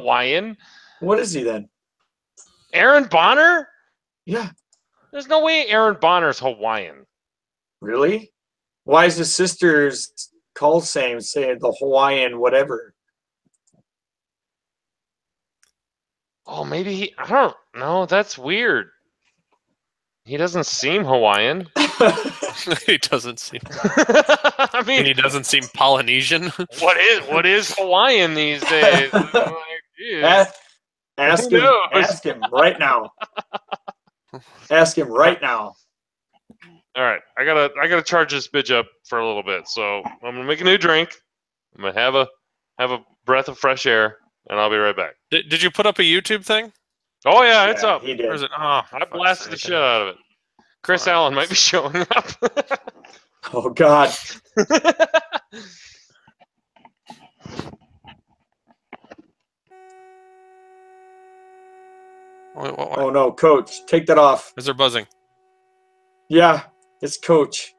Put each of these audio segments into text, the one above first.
Hawaiian. What is he then? Aaron Bonner? Yeah. There's no way Aaron Bonner's Hawaiian. Really? Why is his sister's call saying the Hawaiian whatever? Oh, maybe I don't know. That's weird. He doesn't seem Hawaiian. He doesn't seem. I mean, he doesn't seem Polynesian. What is Hawaiian these days? Ask him right now. Ask him right now. All right, I gotta charge this bitch up for a little bit. So I'm gonna make a new drink. I'm gonna have a breath of fresh air, and I'll be right back. Did you put up a YouTube thing? Oh yeah, it's up. He did. Or is it? Oh, I blasted the shit out of it. Chris Allen might be showing up. Oh God. What? Oh no, Coach, take that off. Is there buzzing? Yeah, it's Coach.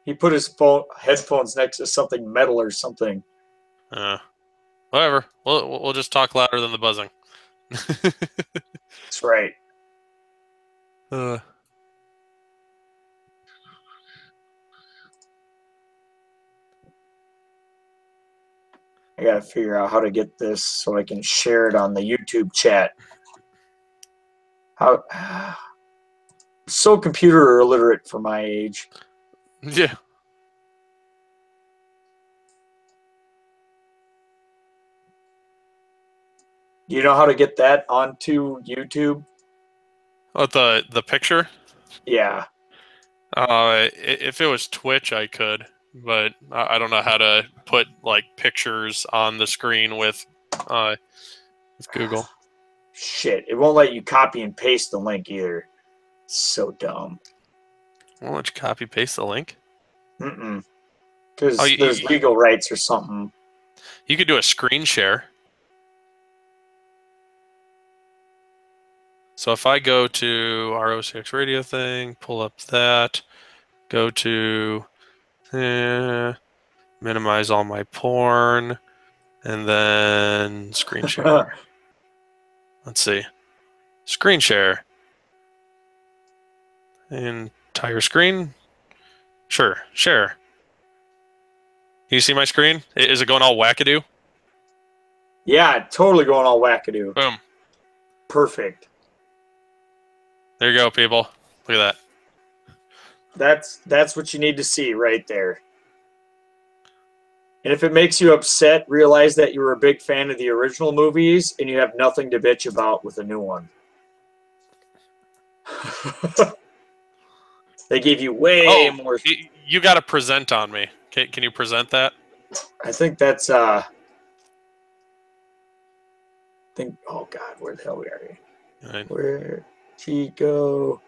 He put his headphones next to something metal or something. Whatever. We'll just talk louder than the buzzing. That's right. I gotta figure out how to get this so I can share it on the YouTube chat. How? So computer illiterate for my age. Yeah. Do you know how to get that onto YouTube? Oh, the picture? Yeah. If it was Twitch, I could, but I don't know how to put like pictures on the screen with Google. Shit, it won't let you copy and paste the link either. It's so dumb. Won't let you copy paste the link? Because there's legal rights or something. You could do a screen share. So if I go to our OCX radio thing, pull up that, go to minimize all my porn, and then screen share. Let's see. Screen share. Entire screen? Sure. Share. You see my screen? Is it going all wackadoo? Yeah, totally going all wackadoo. Boom. Perfect. There you go, people. Look at that. That's what you need to see right there. And if it makes you upset, realize that you were a big fan of the original movies and you have nothing to bitch about with a new one. They gave you way more. You got to present on me. Can you present that? I think that's oh God, where the hell are we? Right. Where Chico?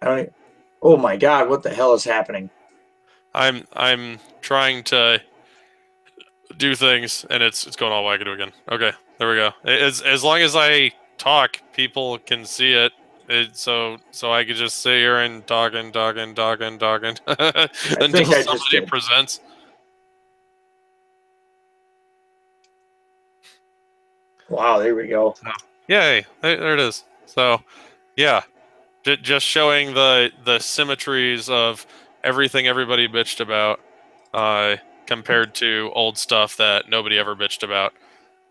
Oh my God, what the hell is happening? I'm trying to do things and it's going all wackadoo again. Okay, there we go. As long as I talk, people can see it. So I could just sit here and talk until somebody presents. Wow, there we go. So, yay, there it is. So, yeah, just showing the symmetries of everything everybody bitched about compared to old stuff that nobody ever bitched about.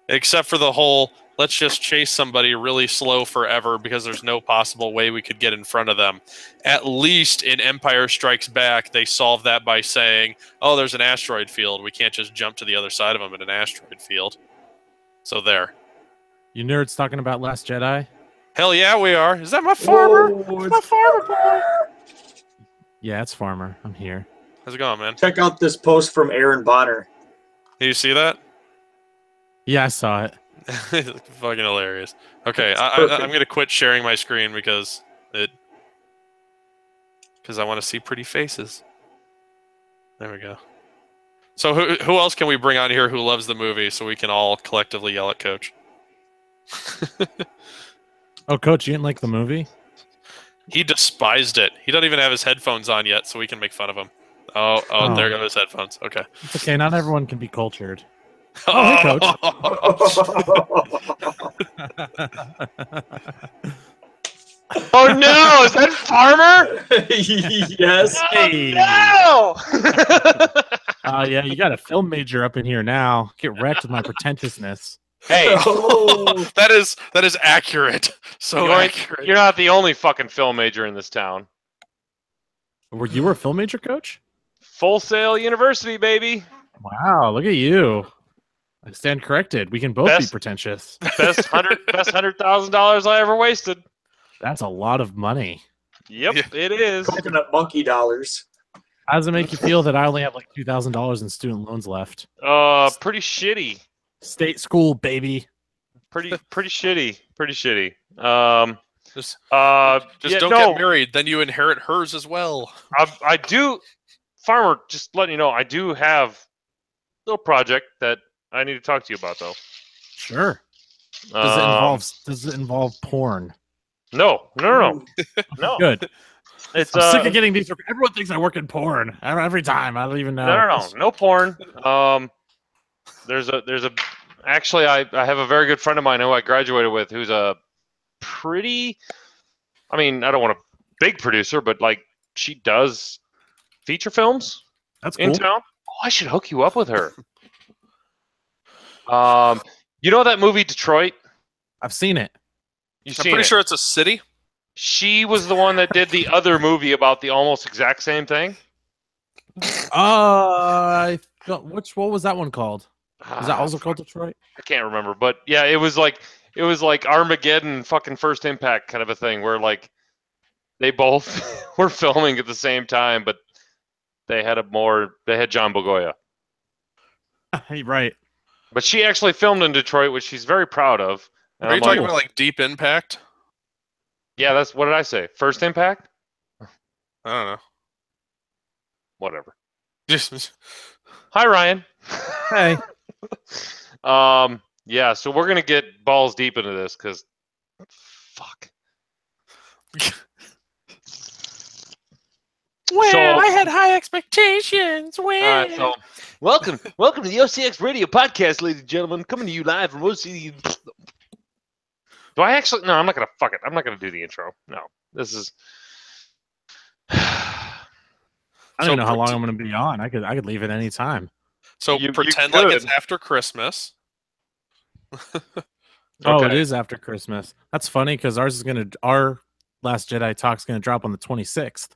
Except for the whole, let's just chase somebody really slow forever because there's no possible way we could get in front of them. At least in Empire Strikes Back, they solved that by saying, oh, there's an asteroid field. We can't just jump to the other side of them in an asteroid field. So there. You nerds talking about Last Jedi? Hell yeah, we are. Is that my farmer? Whoa, it's my farmer boy. Yeah, it's Farmer. I'm here. How's it going, man? Check out this post from Aaron Bonner. Do you see that? Yeah, I saw it. It's fucking hilarious. Okay, I'm gonna quit sharing my screen because I want to see pretty faces. There we go. So who else can we bring on here who loves the movie so we can all collectively yell at Coach? Oh, Coach, you didn't like the movie? He despised it. He doesn't even have his headphones on yet, so we can make fun of him. Oh, there go his headphones. Okay. It's okay. Not everyone can be cultured. Oh, hey, Coach. Oh no! Is that Farmer? Yes. Hey. No! Yeah, you got a film major up in here now. Get wrecked with my pretentiousness. Hey, Oh. that is accurate. So accurate. you're not the only fucking film major in this town. Were you a film major, Coach? Full Sail University, baby. Wow, look at you. I stand corrected. We can both be Best- pretentious. Best $100,000 I ever wasted. That's a lot of money. Yep, Yeah. it is. Coconut monkey dollars. How does it make you feel that I only have like $2,000 in student loans left? Pretty shitty. State school, baby. Pretty shitty. Pretty shitty. Just yeah, don't get married, then you inherit hers as well. I do, Farmer. Just letting you know, I do have a little project that I need to talk to you about, though. Sure. Does it involve porn? No. No. Good. It's I'm sick of getting these. Everyone thinks I work in porn every time. I don't even know. No porn. There's a. Actually, I have a very good friend of mine who I graduated with, who's a pretty. I mean, I don't want a big producer, but like she does feature films That's cool. in town. Oh, I should hook you up with her. You know that movie Detroit? I've seen it. You've I'm seen pretty it. sure it's a city. She was the one that did the other movie about the almost exact same thing. What was that one called? Is that also called Detroit? I can't remember, but yeah, it was like Armageddon, fucking First Impact kind of a thing, where like they both were filming at the same time, but they had John Bogoya. Right. But she actually filmed in Detroit, which she's very proud of. And Are you I'm talking like, about like Deep Impact? yeah, that's what did I say? First Impact? I don't know. Whatever. Just Hi, Ryan. Hey. Yeah, so we're gonna get balls deep into this because, fuck. I had high expectations. So welcome to the OCX Radio Podcast, ladies and gentlemen, coming to you live from OCX. Do I actually? No, I'm not gonna. Fuck it. I'm not gonna do the intro. No, this is. I don't know how long I'm going to be on. I could leave at any time. So You pretend like it's could. after Christmas. Oh, it Okay. is after Christmas. That's funny because our Last Jedi talk's gonna drop on the 26th.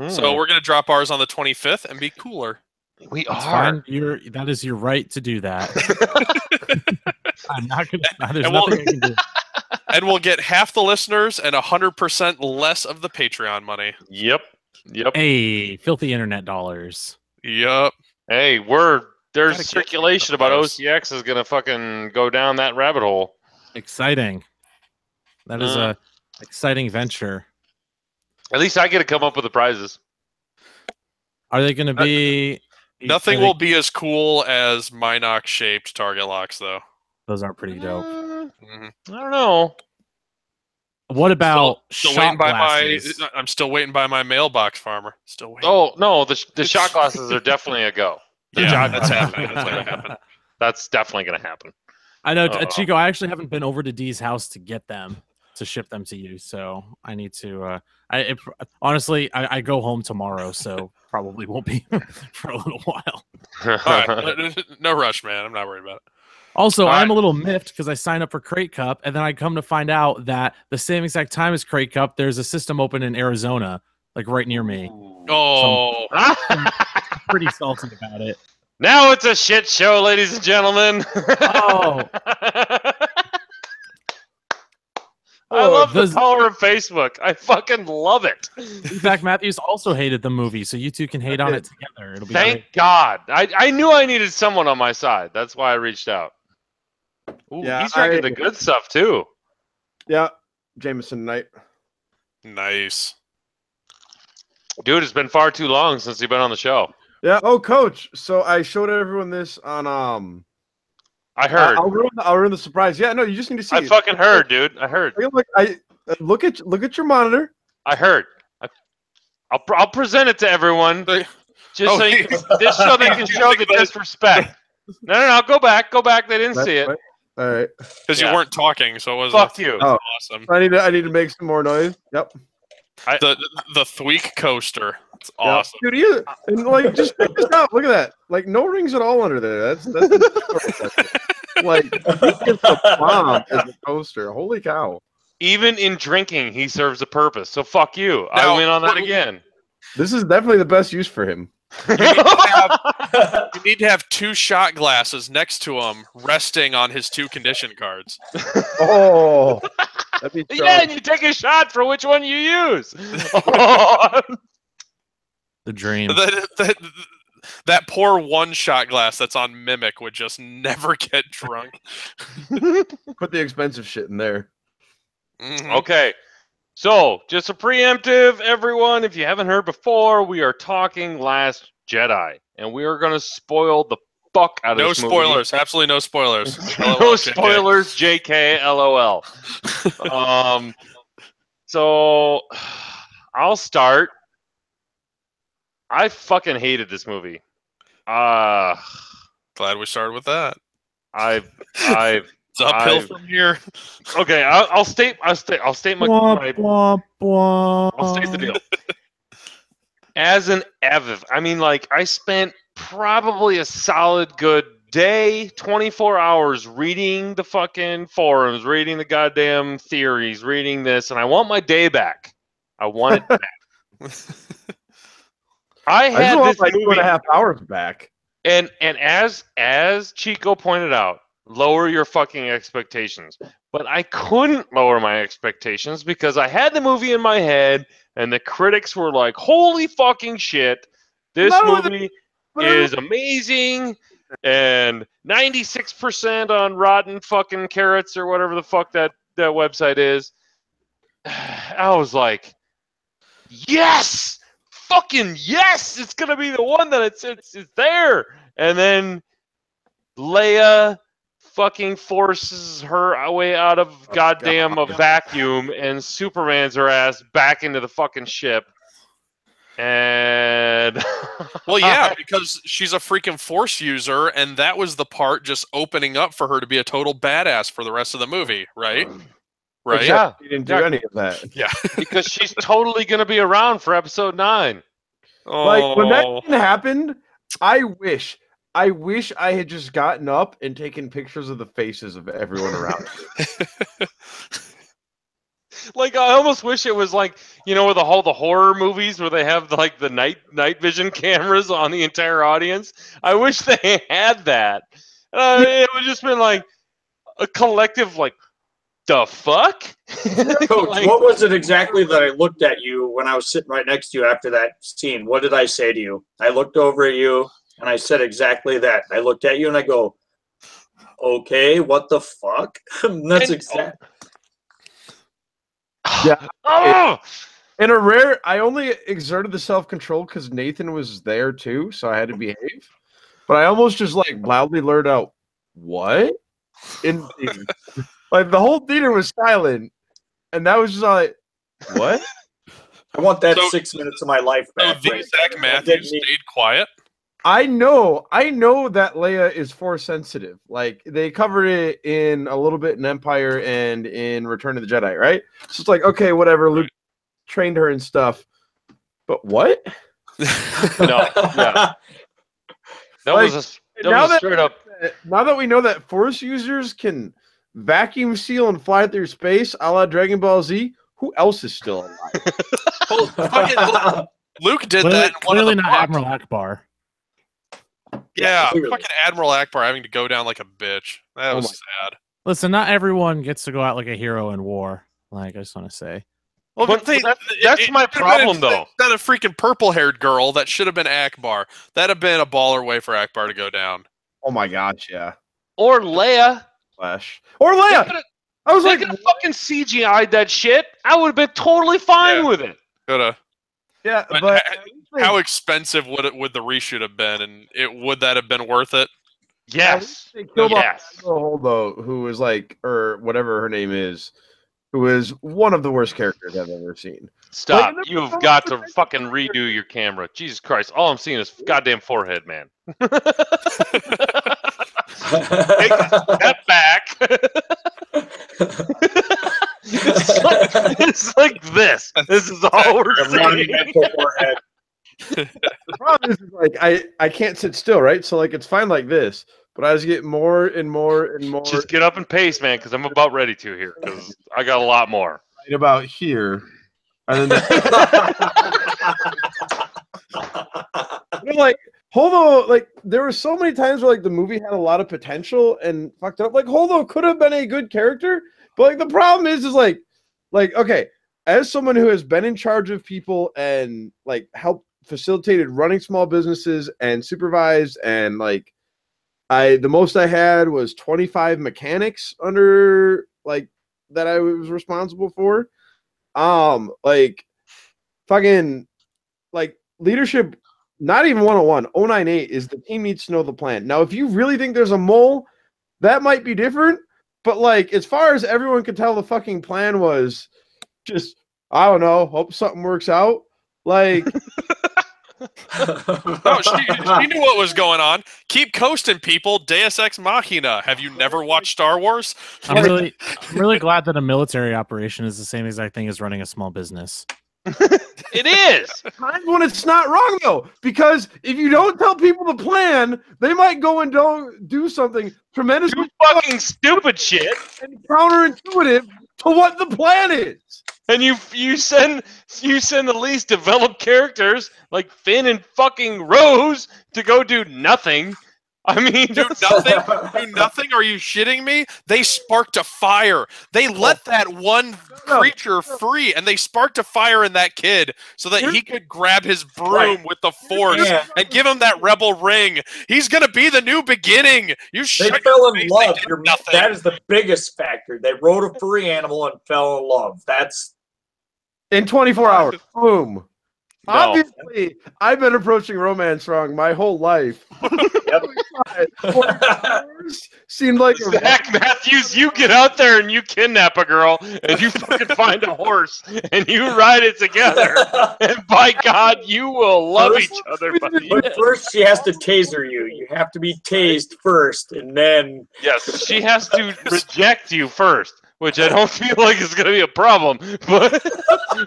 So we're gonna drop ours on the 25th and be cooler. We That's are. fine. That is your right to do that. I'm not gonna. There's And we'll- nothing I can do. And we'll get half the listeners and 100% less of the Patreon money. Yep. Hey, filthy internet dollars. Yup. Hey, Gotta there's get circulation about those. OCX is gonna fucking go down that rabbit hole. Exciting. That is a exciting venture. At least I get to come up with the prizes. Are they going to be? Nothing will be as cool as Minox shaped target locks, though. Those are pretty dope. Mhm. I don't know. What about Still shot waiting by glasses? I'm still waiting by my mailbox, Farmer. Still waiting. Oh no, the shot glasses are definitely a go. The Yeah, shot that's glasses- happening. That's gonna happen. That's definitely gonna happen. I know, Uh-oh. Chico. I actually haven't been over to Dee's house to get them to ship them to you, so I need to. Honestly, I go home tomorrow, so probably won't be for a little while. All right. No rush, man. I'm not worried about it. Also, All I'm right. a little miffed because I signed up for Crate Cup, and then I come to find out that the same exact time as Crate Cup, there's a system open in Arizona, like right near me. Oh, Pretty salty about it. Now it's a shit show, ladies and gentlemen. Oh. I love the the- power of Facebook. I fucking love it. Zach Matthews also hated the movie, so you two can hate on it together. It'll be Thank great. God. I knew I needed someone on my side. That's why I reached out. Ooh, Yeah, he's drinking the good stuff too. Yeah, Jameson tonight. nice. Dude, it's been far too long since you've been on the show. Yeah. Oh, Coach. So I showed everyone this on I heard. I'll ruin the surprise. Yeah. No, you just need to see. I it. fucking heard, dude. I heard. Look at your monitor. I heard. I'll present it to everyone just Oh, so you can, just so they can show the disrespect. No. Go back. They didn't see it. All right. Because Yeah. you weren't talking, so it wasn't Fuck you. Oh. awesome. I need to make some more noise. Yep. The Thweek coaster. It's Yep. awesome. Dude, and like just check this out. Look at that. Like no rings at all under there. That's like he gets the bomb as a coaster. Holy cow. Even in drinking, he serves a purpose. So fuck you. Now, I win on that again. This is definitely the best use for him. You need to have 2 shot glasses next to him, resting on his 2 condition cards. Oh, that'd be strong. Yeah, and you take a shot for which one you use. The dream. That poor 1 shot glass that's on Mimic would just never get drunk. Put the expensive shit in there. Mhm. Okay. So, just a preemptive, everyone. If you haven't heard before, we are talking Last Jedi. And we are going to spoil the fuck out of No this movie. spoilers. Absolutely no spoilers. No spoilers, JK, LOL. So, I'll start. I fucking hated this movie. Glad we started with that. It's uphill from here. Okay, I'll state my I'll state the deal. As an aviv, I mean, like, I spent probably a solid good day, 24 hours reading the fucking forums, reading the goddamn theories, reading this, and I want my day back. I want it back. I just had want this my movie, 2.5 hours back. and as Chico pointed out, lower your fucking expectations. But I couldn't lower my expectations because I had the movie in my head, and the critics were like, "Holy fucking shit, this Not only movie but is amazing!" And 96% on Rotten fucking Carrots or whatever the fuck that website is. I was like, yes, fucking yes, it's gonna be the one that it's there. And then Leia fucking forces her way out of goddamn a vacuum and Superman's her ass back into the fucking ship. And Well, yeah, because she's a freaking Force user, and that was the part just opening up for her to be a total badass for the rest of the movie, right? Right? yeah, He didn't do any of that. Yeah. because she's totally gonna be around for episode 9. Like when that Oh. scene happened, I wish I had just gotten up and taken pictures of the faces of everyone around me. Like, I almost wish it was like, you know, with the horror movies where they have like the night vision cameras on the entire audience. I wish they had that. It would just been like a collective, like, the fuck? Coach, Like, what was it exactly that I looked at you when I was sitting right next to you after that scene? What did I say to you? I looked over at you and I said exactly that. I looked at you and I go, okay, what the fuck? That's exact. Yeah. Oh! In a rare, I only exerted the self-control because Nathan was there too, so I had to behave. But I almost just like loudly blurted out, "What?" in the theater. Like the whole theater was silent, and that was just like, "What?" I want that So- 6 minutes of my life So back. the right Zach there. Matthews stayed quiet. I know that Leia is Force sensitive. Like they covered it in a little bit in Empire and in Return of the Jedi, right? So it's like, okay, whatever. Luke trained her and stuff, but what? No, yeah. That Like, was now a that- straight up. Now that we know that Force users can vacuum seal and fly through space, a la Dragon Ball Z, who else is still alive? Oh, fucking Luke did that in one of Clearly the not books. Admiral Akbar. Yeah, clearly. fucking Admiral Akbar having to go down like a bitch. That Oh was my sad. Listen, not everyone gets to go out like a hero in war. Like, I just want to say. Well, But that's my problem, though. Not a freaking purple-haired girl. That should have been Akbar. That'd have been a baller way for Akbar to go down. Oh my gosh, yeah. Or Leia. Flash. Or They Leia! could've- I was They like, could have fucking CGI'd that shit. I would have been totally fine Yeah. with it. Coulda. yeah, But but how expensive would the reshoot have been, and would that have been worth it? Yes. they killed off Yes. Admiral Holdo, who was like, or whatever her name is, who is one of the worst characters I've ever seen. Stop. Like, You've got to fucking redo your camera. Jesus Christ. All I'm seeing is goddamn forehead, man. Take a step back. it's like this. This is all we're A saying. monumental forehead. The problem is like I can't sit still, right? So like it's fine like this, but I was getting more and more and more Just get up and pace, man, because I'm about ready to here, because I got a lot more. right about here. And then like Holdo, like there were so many times where like the movie had a lot of potential and fucked up. Like Holdo could have been a good character, but like the problem is like okay, as someone who has been in charge of people and like helped facilitated running small businesses and supervised and like the most I had was 25 mechanics under like that I was responsible for. Like fucking like leadership, not even 101, 098 is the team needs to know the plan. Now, if you really think there's a mole, that might be different. But like as far as everyone could tell, the fucking plan was just, I don't know, hope something works out. Like No, she knew what was going on. Keep coasting, people. Deus Ex Machina. Have you never watched Star Wars? I'm really glad that a military operation is the same exact thing as running a small business. It is. times when it's not wrong though, because if you don't tell people the plan, they might go and don't do something tremendously Do fucking stupid shit, and counterintuitive to what the plan is. and you send the least developed characters like Finn and fucking Rose to go do nothing. I mean, Do nothing? Do nothing? Are you shitting me? They sparked a fire. They let that one creature free, and they sparked a fire in that kid so that he could grab his broom with the Force Yeah. and give him that rebel ring. He's gonna be the new beginning. You They shut fell your in face. love. They did nothing. That is the biggest factor. They rode a furry animal and fell in love. That's In 24 hours. Boom. No. Obviously, I've been approaching romance wrong my whole life. Yep. 24 hours seemed like a Zach Matthews, you get out there and you kidnap a girl and you fucking find a horse and you ride it together. And by God, you will love First- each other, buddy. But first, she has to taser you. You have to be tased first, and then Yes, she has to reject you first, which I don't feel like is going to be a problem.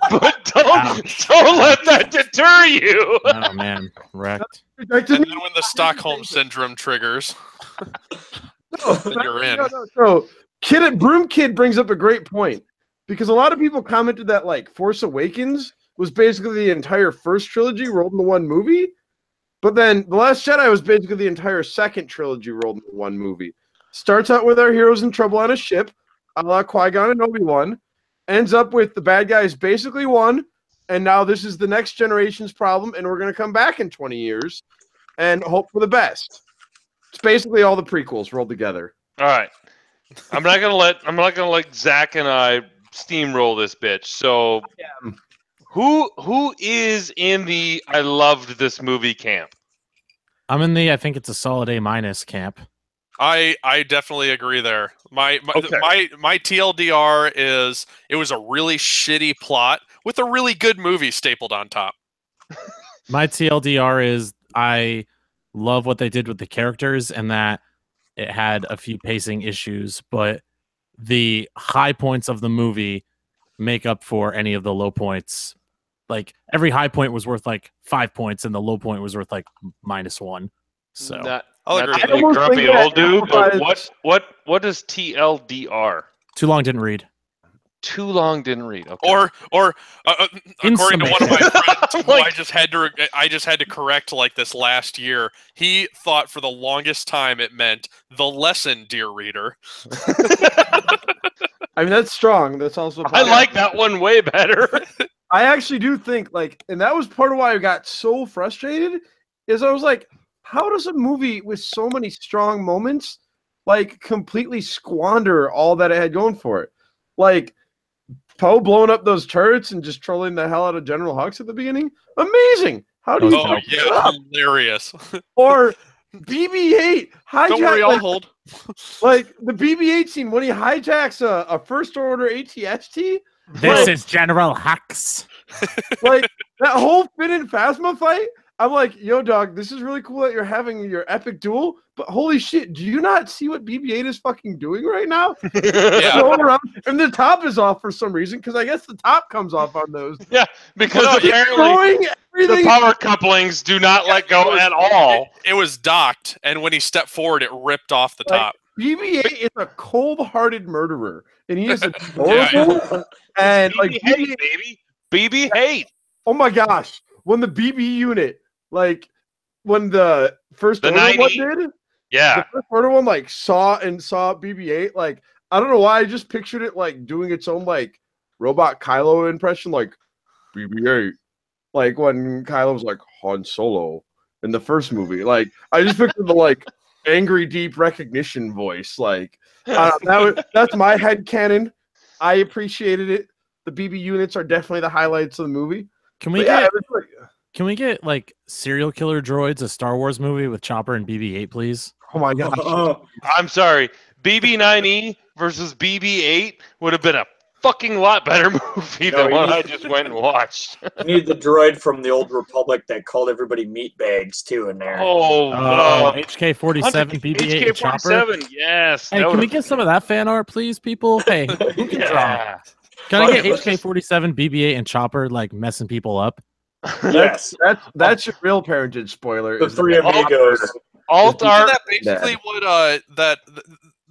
But don't let that deter you. Oh man, wrecked. And then when the Stockholm syndrome triggers, then you're in. So, Broom Kid brings up a great point because a lot of people commented that like Force Awakens was basically the entire first trilogy rolled into one movie, but then The Last Jedi was basically the entire second trilogy rolled into one movie. Starts out with our heroes in trouble on a ship, a la Qui-Gon and Obi-Wan, ends up with the bad guys basically won, and now this is the next generation's problem, and we're going to come back in 20 years and hope for the best. It's basically all the prequels rolled together. All right. I'm not gonna let Zach and I steamroll this bitch. So who is in the I loved this movie camp? I'm in the I think it's a solid A- camp. I definitely agree there. My Okay. my TLDR is it was a really shitty plot with a really good movie stapled on top. My TLDR is I love what they did with the characters and that it had a few pacing issues, but the high points of the movie make up for any of the low points. Like every high point was worth like 5 points and the low point was worth like -1. So I'll not agree. to be I almost grumpy think that old dude, but amplifies- what is TLDR? too long didn't read. Too long didn't read. Okay. Or In according to one of my summation. friends, who Like- I just had to correct like this last year. He thought for the longest time it meant the lesson, dear reader. I mean, that's strong. That's also I like that one way better. I actually do think like, and that was part of why I got so frustrated, is I was like, how does a movie with so many strong moments like completely squander all that it had going for it? Like Poe blowing up those turrets and just trolling the hell out of General Hux at the beginning. Amazing. How do you Oh fuck yeah, it up? hilarious. Or BB-8 hijack Don't worry, I'll like, hold. like the BB-8 scene when he hijacks a first order ATST. This Like- is General Hux. Like that whole Finn and Phasma fight, I'm like, yo, dog, this is really cool that you're having your epic duel, but holy shit, do you not see what BB-8 is fucking doing right now? Yeah. Going around, and the top is off for some reason, because I guess the top comes off on those. Yeah, because Well, no, apparently Destroying the everything. power couplings do not let go at all. It was docked, and when he stepped forward, it ripped off the Like, top. BB-8 is a cold-hearted murderer, and he is Yeah. adorable. And BB like hate, BB-8 baby. BB hate. oh my gosh, when the BB unit, like when the first The order one 90? did, Yeah. the first order one like saw BB-8, like I don't know why I just pictured it like doing its own like robot Kylo impression, like BB-8, like when Kylo was like Han Solo in the first movie. Like I just pictured the like angry deep recognition voice. Like that's my headcanon. I appreciated it. The BB units are definitely the highlights of the movie. Can we But yeah, get it was like, can we get like serial killer droids, a Star Wars movie with Chopper and BB-8, please? oh my gosh. I'm sorry. BB-9E versus BB-8 would have been a fucking lot better movie No, than you what need- I just went and watched. You need the droid from the old Republic that called everybody meat bags too in there. Oh, HK-47, BB-8, and Chopper. HK-47, yes. Hey, that can we would've- get some of that fan art, please, people? Hey, who can draw? Yeah. Can I Fuck get it, let's just- HK-47, BB-8, and Chopper like messing people up? Yes, That's your real parentage spoiler. the is three that- amigos. Alt Isn't art. that basically what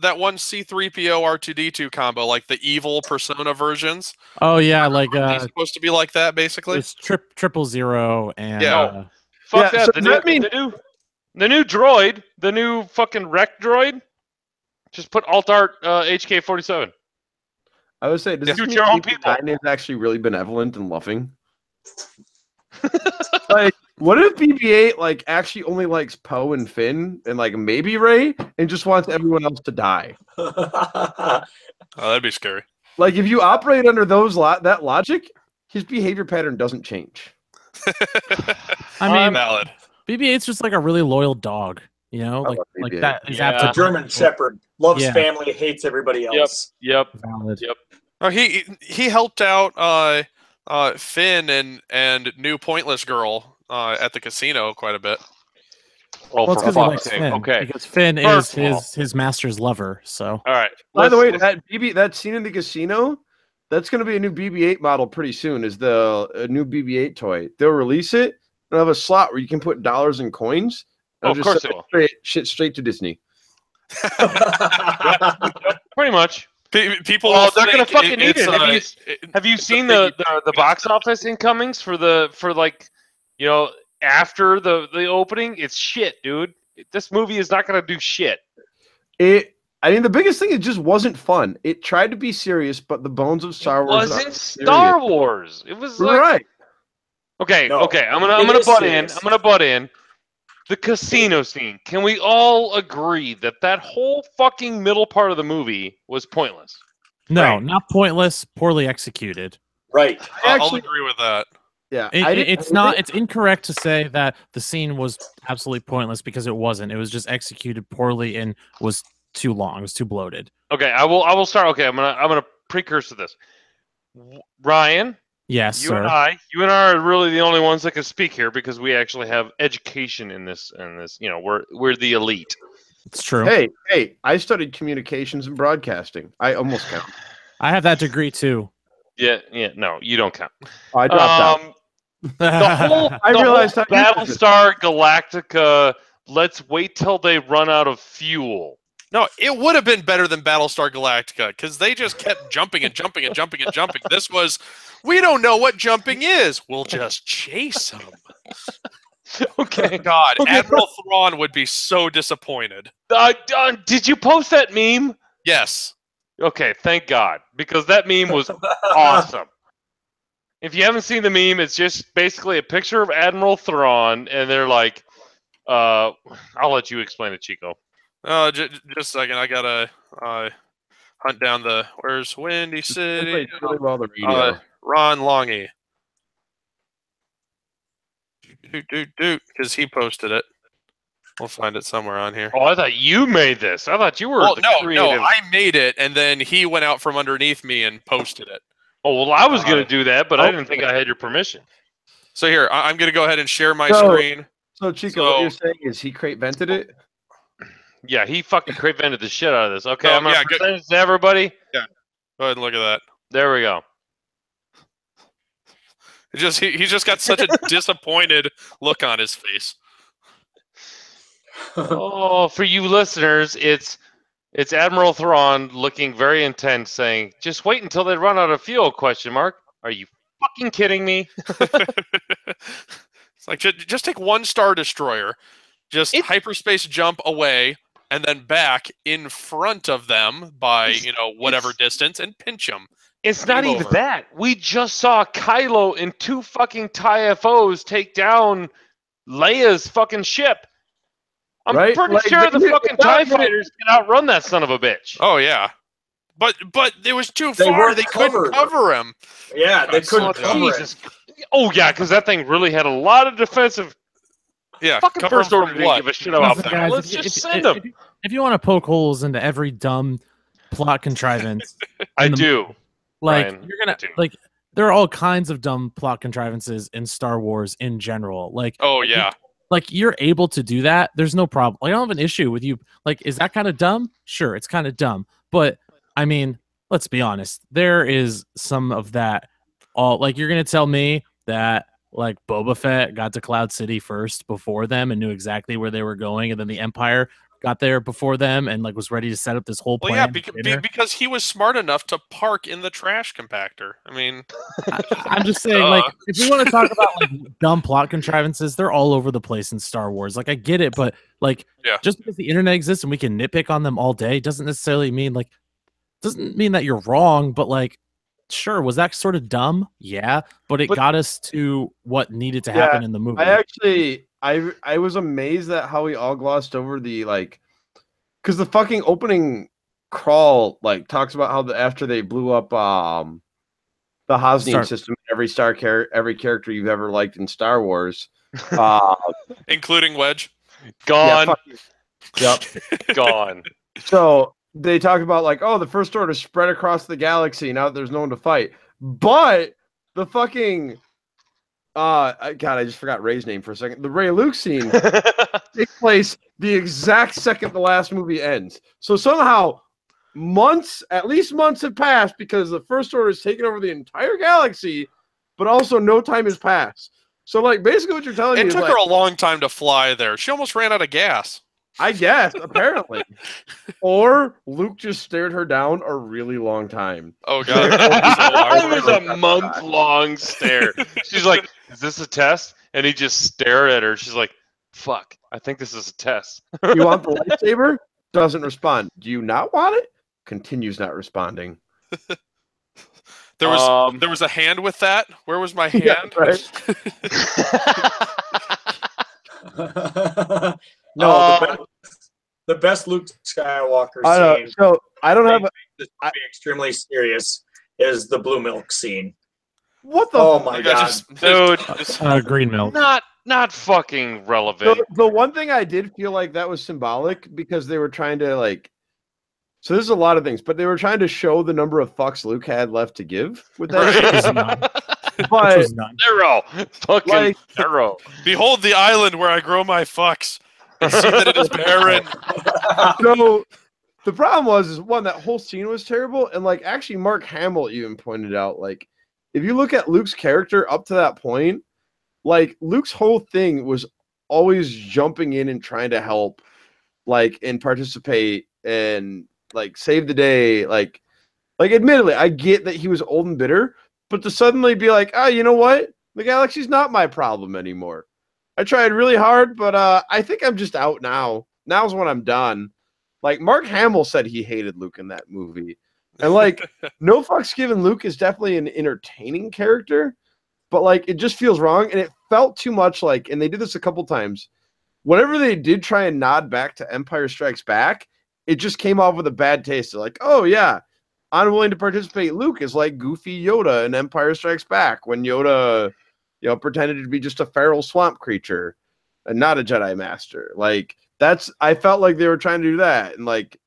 that one C-3PO R2-D2 combo, like the evil Persona versions? Oh yeah, like It's supposed to be like that, basically. it's 000 and Yeah. Fuck Yeah, that. so The does new, that mean- the new droid, the new fucking wreck droid. Just put alt art HK-47. I would say, does Yeah. this Shoot mean your own BB-9 is actually really benevolent and loving? Like, what if BB-8 like actually only likes Poe and Finn and like maybe Rey and just wants everyone else to die? Oh, that'd be scary. Like, if you operate under that logic, his behavior pattern doesn't change. I mean, Valid. BB-8's just like a really loyal dog, you know, I like love like BB-8. that is Yeah. apt to German Shepherd loves Yeah. family, hates everybody else. Yep. valid. Yep. Oh, he helped out Finn and new Pointless Girl at the casino quite a bit. Oh, Well, it's for because he fuck's likes sake. Finn. Okay. Because Finn First is of all- his master's lover. So All right. By the way, let's- that scene in the casino, that's going to be a new BB-8 model pretty soon. Is a new BB-8 toy? They'll release it and have a slot where you can put dollars and coins. Oh, of course they will. Straight to Disney. Pretty much. People, Well, will they're gonna think fucking need it's, it. Have you seen the box office incomings for like, you know, after the opening? It's shit, dude. This movie is not gonna do shit. I mean, the biggest thing, it just wasn't fun. It tried to be serious, but the bones of Star It Wars wasn't are Star serious. Wars. It was like Right. okay. No, I'm it gonna is butt serious. in. I'm gonna butt in. The casino scene. Can we all agree that whole fucking middle part of the movie was pointless? no, Right. not pointless, poorly executed. Right. I'll Actually- agree with that. Yeah. It's incorrect to say that the scene was absolutely pointless because it wasn't. It was just executed poorly and was too long. It was too bloated. Okay, I will start. Okay, I'm gonna precursor this. Ryan, Yes, you sir. and I are really the only ones that can speak here because we actually have education in this. You know, we're the elite. It's true. Hey, I studied communications and broadcasting. I almost count. I have that degree too. Yeah. No, you don't count. I dropped out. The whole, I the realized whole how useless it Battlestar Galactica. Let's wait till they run out of fuel. No, it would have been better than Battlestar Galactica because they just kept jumping and jumping and jumping and jumping. This was, we don't know what jumping is. We'll just chase them. Okay. God, Okay. Admiral Thrawn would be so disappointed. Did you post that meme? Yes. Okay, thank God, because that meme was awesome. If you haven't seen the meme, it's just basically a picture of Admiral Thrawn, and they're like, I'll let you explain it, Chico. Just a second. I gotta hunt down where's Windy City? translates really well the radio. Ron Longy. Doot, because he posted it. We'll find it somewhere on here. Oh, I thought you made this. I thought you were Well, the no, creative. I made it, and then he went out from underneath me and posted it. Oh, well, I was going to do that, but I oh. didn't think I had your permission. So here, I'm going to go ahead and share my So- screen. So Chico, So- what you're saying is he crate vented it? Yeah, he fucking crate vented the shit out of this. Okay, No, I'm gonna yeah, present it to everybody. Go ahead and look at that. There we go. He's just got such a disappointed look on his face. Oh, for you listeners, it's Admiral Thrawn looking very intense, saying, "Just wait until they run out of fuel?" Question mark. Are you fucking kidding me? It's like just take one Star Destroyer, just hyperspace jump away, and then back in front of them by whatever distance, and pinch them. It's not Game even over. that. We just saw Kylo and 2 fucking TIE FOs take down Leia's fucking ship. I'm Right? pretty Like, sure the they- fucking they- TIE fighters can outrun that son of a bitch. Oh yeah, but it was too They far. weren't They couldn't covered. cover him. Yeah, they couldn't Oh, cover Jesus. it. Oh, yeah, because that thing really had a lot of defensive. Yeah, Fucking cover him First Order from didn't what? give a shit about Listen, that. guys, Let's if- just if- send if- them. If you want to poke holes into every dumb plot contrivance, I in the- do. like Brian, you're gonna I do. like there are all kinds of dumb plot contrivances in Star Wars in general. Like, Oh yeah, like you're able to do that. There's no problem. Like, I don't have an issue with you. Like, is that kind of dumb? Sure, it's kind of dumb. But I mean, let's be honest. There is some of that. All like you're gonna tell me that like Boba Fett got to Cloud City first before them and knew exactly where they were going, and then the Empire got there before them and like was ready to set up this whole well plan. yeah, because he was smart enough to park in the trash compactor. I mean, I'm just saying, like, if we want to talk about like dumb plot contrivances, they're all over the place in Star Wars. Like, I get it, but like, Yeah. just because the internet exists and we can nitpick on them all day doesn't necessarily mean that you're wrong. But like, sure, was that sort of dumb? Yeah, but it got us to what needed to happen in the movie. I was amazed at how we all glossed over the like, because the fucking opening crawl like talks about how after they blew up the Hosnian system, every character you've ever liked in Star Wars, including Wedge. Gone. Yep. Gone. So they talk about like, oh, the First Order spread across the galaxy. Now there's no one to fight. But the fucking I just forgot Rey's name for a second. The Rey Luke scene takes place the exact second the last movie ends. So somehow at least months have passed because the First Order has taken over the entire galaxy, but also no time has passed. So like basically what you're telling me It is took like, her a long time to fly there. She almost ran out of gas. I guess, apparently. Or Luke just stared her down a really long time. Oh god. It was a month-long stare. She's like, "Is this a test?" And he just stared at her. She's like, "Fuck, I think this is a test." You want the lightsaber? Doesn't respond. Do you not want it? Continues not responding. There was a hand with that. Where was my hand? Yeah, right. No, the best Luke Skywalker scene. So I don't have. This would be extremely serious. Is the blue milk scene? What the? Oh my god, Dude. Green milk. Not fucking relevant. The one thing I did feel like that was symbolic because they were trying to like. So there's a lot of things, but they were trying to show the number of fucks Luke had left to give with that. But Zero. Fucking like, zero. Behold the island where I grow my fucks. And see that it is barren. so the problem was one, that whole scene was terrible, and like actually Mark Hamill even pointed out, like, if you look at Luke's character up to that point, like Luke's whole thing was always jumping in and trying to help, like, and participate and like save the day. Like admittedly, I get that he was old and bitter, but to suddenly be like, oh, you know what? The galaxy's not my problem anymore. I tried really hard, but I think I'm just out now. Now's when I'm done. Like, Mark Hamill said he hated Luke in that movie. And, like, no fucks given, Luke is definitely an entertaining character, but, like, it just feels wrong. And it felt too much like, and they did this a couple times, whenever they did try and nod back to Empire Strikes Back, it just came off with a bad taste. They're like, oh, yeah, unwilling to participate Luke is like Goofy Yoda in Empire Strikes Back when Yoda, pretended to be just a feral swamp creature and not a Jedi Master. Like, I felt like they were trying to do that. And like,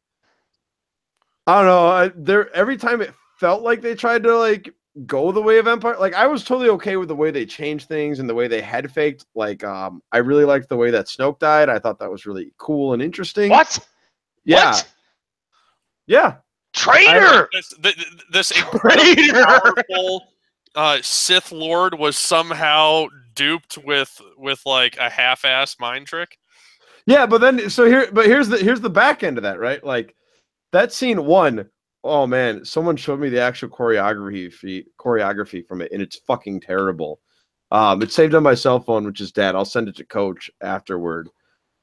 I don't know, every time it felt like they tried to like go the way of Empire. Like I was totally okay with the way they changed things and the way they head faked. Like I really liked the way that Snoke died. I thought that was really cool and interesting. What? Yeah. What? Yeah. Traitor! This incredibly powerful Sith Lord was somehow duped with like a half-assed mind trick. Yeah, but then here's the back end of that, right? Like that scene one, oh man, someone showed me the actual choreography from it, and it's fucking terrible. It's saved on my cell phone, which is dead. I'll send it to Coach afterward.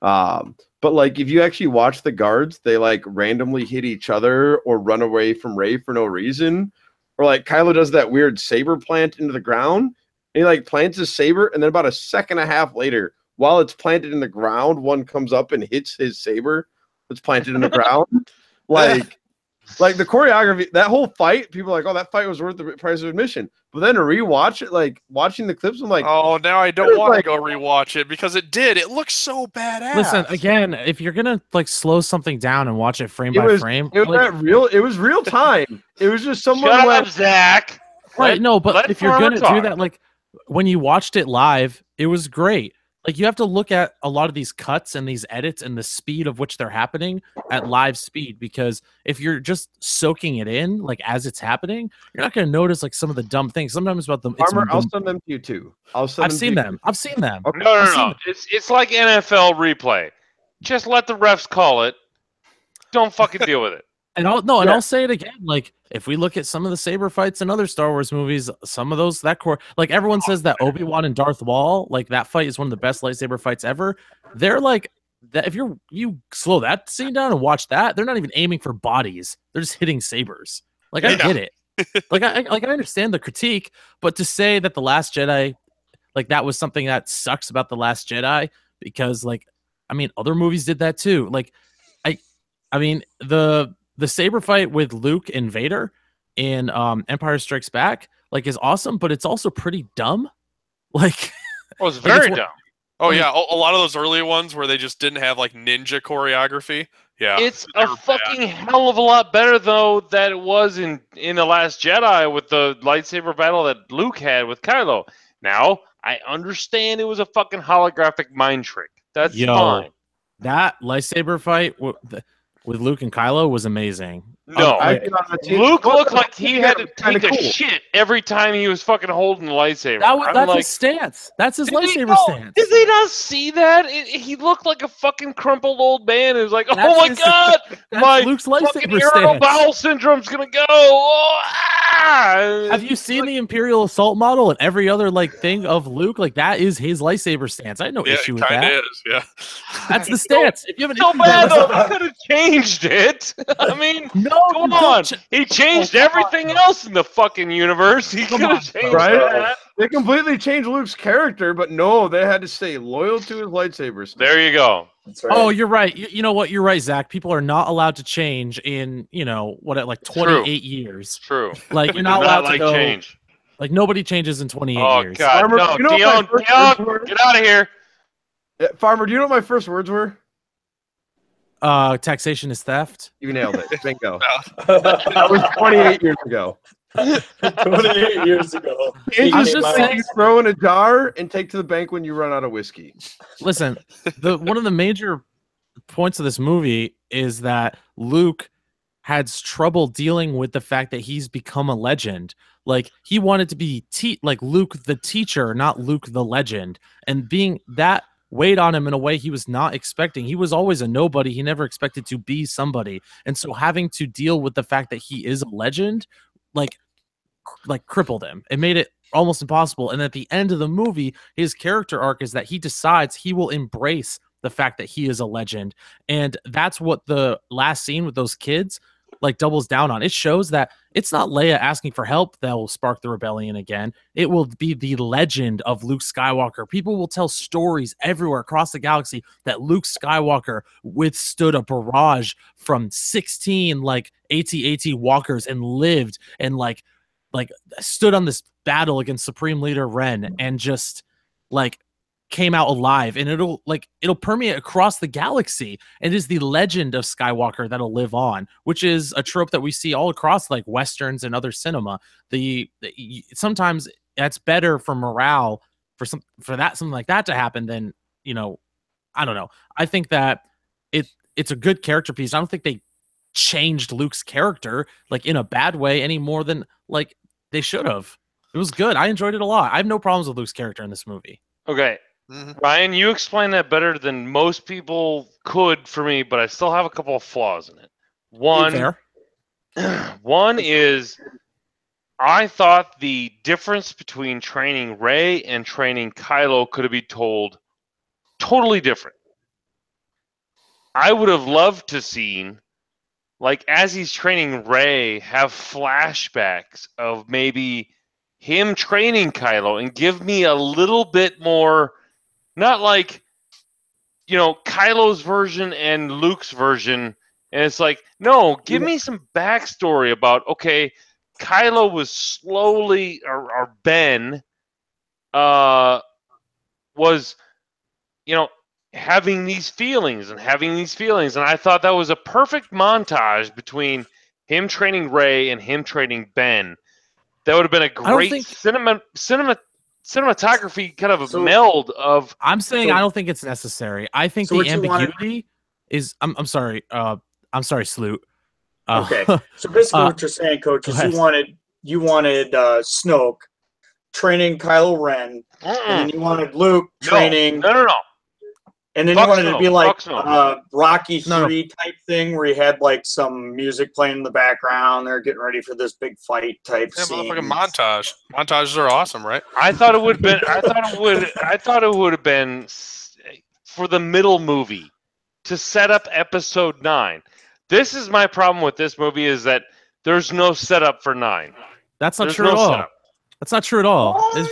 But like if you actually watch the guards, they like randomly hit each other or run away from Rey for no reason. Or like Kylo does that weird saber plant into the ground. And he like plants his saber, and then about a second and a half later, while it's planted in the ground, one comes up and hits his saber that's planted in the ground. Like the choreography, that whole fight, people are like, oh, that fight was worth the price of admission. But then to rewatch it, like watching the clips, I'm like, oh, now I don't want to go rewatch it because it did. It looks so badass. Listen, again, if you're gonna like slow something down and watch it frame by frame, it was like, not real. It was real time. It was just someone. Shut up, Zach. Right? No, but let if you're Farmer gonna talk. do that, like when you watched it live, it was great. Like you have to look at a lot of these cuts and these edits and the speed of which they're happening at live speed, because if you're just soaking it in like as it's happening, you're not going to notice like some of the dumb things. Sometimes about them, Farmer, I'll send them to you too. I've seen them. I've seen them. Okay. No. It's like NFL replay. Just let the refs call it. Don't fucking deal with it. And I'll say it again. Like if we look at some of the saber fights in other Star Wars movies, some of those like everyone says that Obi-Wan and Darth Maul, like that fight is one of the best lightsaber fights ever. They're like that. If you slow that scene down and watch that, they're not even aiming for bodies. They're just hitting sabers. Like I get it. Like I understand the critique, but to say that The Last Jedi, like that was something that sucks about The Last Jedi, because like I mean other movies did that too. Like I mean the saber fight with Luke and Vader in Empire Strikes Back like is awesome, but it's also pretty dumb. Like, It was very dumb. Oh yeah, a lot of those early ones where they just didn't have like ninja choreography. Yeah, It's a fucking hell of a lot better though that it was in The Last Jedi with the lightsaber battle that Luke had with Kylo. Now I understand it was a fucking holographic mind trick. That's fine. That lightsaber fight with Luke and Kylo was amazing. No, Luke looked like he had to take a shit every time he was fucking holding the lightsaber. That's his stance. That's his lightsaber stance. Did they not see that? He looked like a fucking crumpled old man who's like, oh my god, my Luke's fucking lightsaber irritable stance. bowel syndrome's gonna go. Oh, Have you seen the Imperial Assault model and every other like thing of Luke? Like that is his lightsaber stance. I had no issue with that. Is, yeah. That's the stance. If you have an so issue with bad though, that, he could have changed it. I mean, no, come on. He changed everything else in the fucking universe. He could have changed that. They completely changed Luke's character, but no, they had to stay loyal to his lightsabers. There you go. That's right. Oh, you're right. You know what? You're right, Zach. People are not allowed to change in, like 28 years. True. Like you're not allowed to go. Change. Like nobody changes in 28 years. Oh god, Farmer, no, you know Dion, get out of here. Farmer, do you know what my first words were? Taxation is theft. You nailed it. Bingo. That was 28 years ago. 28 years ago. It's I was just just like saying- you throw in a jar and take to the bank when you run out of whiskey. Listen, one of the major points of this movie is that Luke had trouble dealing with the fact that he's become a legend. Like he wanted to be like Luke the teacher, not Luke the legend, and being that weighed on him in a way he was not expecting. He was always a nobody. He never expected to be somebody, and so having to deal with the fact that he is a legend, like crippled him. It made it almost impossible. And at the end of the movie, his character arc is that he decides he will embrace the fact that he is a legend, and that's what the last scene with those kids like doubles down on. It shows that it's not Leia asking for help that will spark the rebellion again. It will be the legend of Luke Skywalker. People will tell stories everywhere across the galaxy that Luke Skywalker withstood a barrage from 16 like AT-AT walkers and lived and like stood on this battle against Supreme Leader Ren and just like came out alive, and it'll permeate across the galaxy. It is the legend of Skywalker that'll live on, which is a trope that we see all across like westerns and other cinema. Sometimes that's better for morale something like that to happen than, I don't know. I think that it's a good character piece. I don't think they changed Luke's character like in a bad way any more than like they should have. It was good. I enjoyed it a lot. I have no problems with Luke's character in this movie. Okay. Ryan, you explained that better than most people could for me, but I still have a couple of flaws in it. One is I thought the difference between training Rey and training Kylo could have been told totally different. I would have loved to seen, like, as he's training Rey, have flashbacks of maybe him training Kylo and give me a little bit more, not like, Kylo's version and Luke's version. And it's like, no, give me some backstory about, okay, Kylo was slowly, or Ben was, having these feelings. And I thought that was a perfect montage between him training Rey and him training Ben. That would have been a great cinematography kind of a meld of. I'm saying I don't think it's necessary. I think the ambiguity is. I'm sorry. I'm sorry, Sloot. Okay. So basically, what you're saying, Coach, is you wanted Snoke training Kylo Ren, and then you wanted Luke training. No. And then you wanted it to be like Rocky 3 type thing where you had like some music playing in the background. They're getting ready for this big fight type scene. Like a montage. Montages are awesome, right? I thought it would have been. I thought it would have been for the middle movie to set up Episode 9. This is my problem with this movie is that there's no setup for 9. That's not true at all. That's not true at all. There's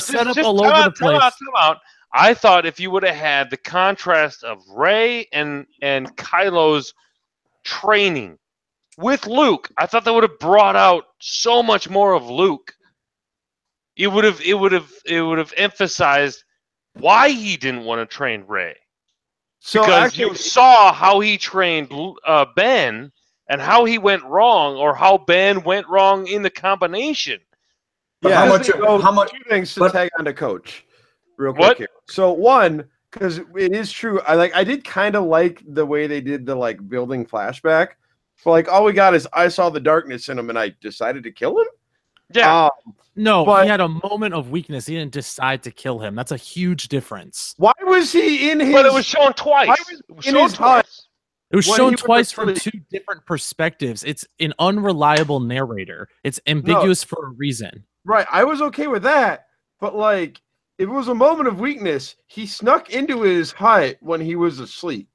setup all over the place. Time out. I thought if you would have had the contrast of Rey and Kylo's training with Luke, I thought that would have brought out so much more of Luke. It would have emphasized why he didn't want to train Rey. Because you saw how he trained Ben and how he went wrong, or how Ben went wrong in the combination. But how much? Two things to tag on to Coach, real quick here. So one, because it is true, I did kind of like the way they did the like building flashback. But like all we got is I saw the darkness in him and I decided to kill him. Yeah. No, but he had a moment of weakness. He didn't decide to kill him. That's a huge difference. Why was he in his? But it was shown twice. It was shown twice from two different perspectives. It's an unreliable narrator. It's ambiguous for a reason. Right. I was okay with that. But like, if it was a moment of weakness, he snuck into his hut when he was asleep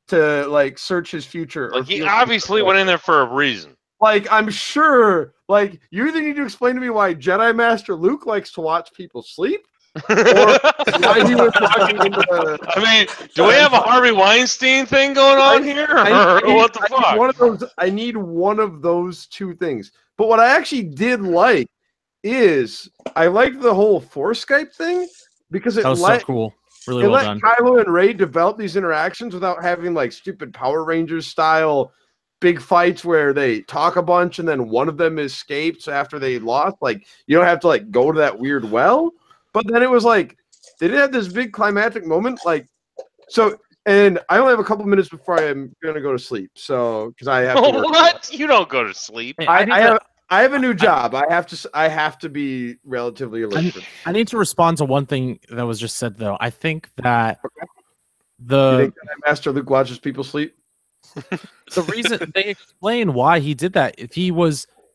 to like search his future. Like he obviously went in there for a reason. Like, I'm sure, like, you either need to explain to me why Jedi Master Luke likes to watch people sleep, or why he was walking into the... I mean, do we have a Harvey Weinstein thing going on here? What the fuck? I need one of those two things. But what I actually did like is, I liked the whole Force Skype thing, because it so cool. Really well let done. Kylo and Rey develop these interactions without having, like, stupid Power Rangers style big fights where they talk a bunch and then one of them escapes after they lost. Like, you don't have to like go to that weird well. But then it was like they did have this big climactic moment. Like, so, and I only have a couple minutes before I'm gonna go to sleep. So, because I have to work. What? You don't go to sleep. I have a new job. I have to be relatively alert. I need to respond to one thing that was just said though. I think that you think Master Luke watches people sleep? The reason they explain why he did that, if he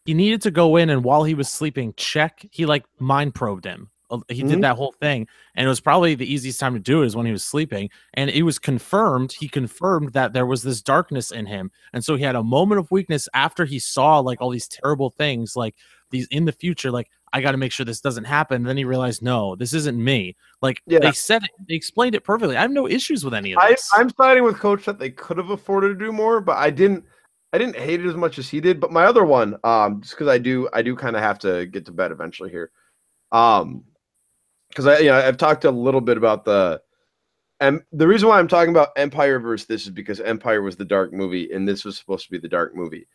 needed to go in and while he was sleeping, he like mind probed him. He did that whole thing, and it was probably the easiest time to do it is when he was sleeping. And it was confirmed. He confirmed that there was this darkness in him, and so he had a moment of weakness after he saw like all these terrible things, like these in the future. Like, I got to make sure this doesn't happen. And then he realized, no, this isn't me. Like they said it, they explained it perfectly. I have no issues with any of this. I'm siding with Coach that they could have afforded to do more, but I didn't hate it as much as he did. But my other one, just because I do kind of have to get to bed eventually here. because I've talked a little bit about and the reason why I'm talking about Empire versus this is because Empire was the dark movie and this was supposed to be the dark movie.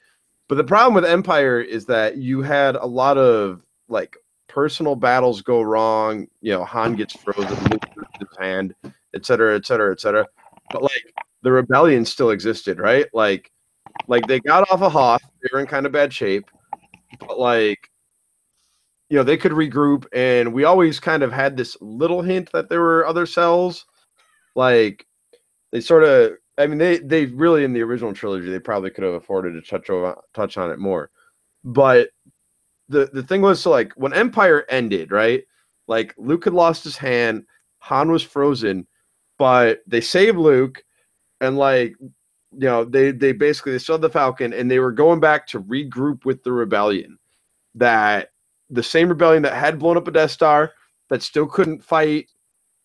But the problem with Empire is that you had a lot of like personal battles go wrong. Han gets frozen, Luke loses his hand, et cetera, et cetera, et cetera. But like the rebellion still existed, right? Like they got off of Hoth, they were in kind of bad shape, but like they could regroup, and we always kind of had this little hint that there were other cells. Like they sort of, I mean, they really in the original trilogy they probably could have afforded to touch on it more. But the thing was, so like when Empire ended, right? Like Luke had lost his hand, Han was frozen, but they saved Luke, and like they basically they still had the Falcon, and they were going back to regroup with the rebellion. That the same rebellion that had blown up a Death Star, that still couldn't fight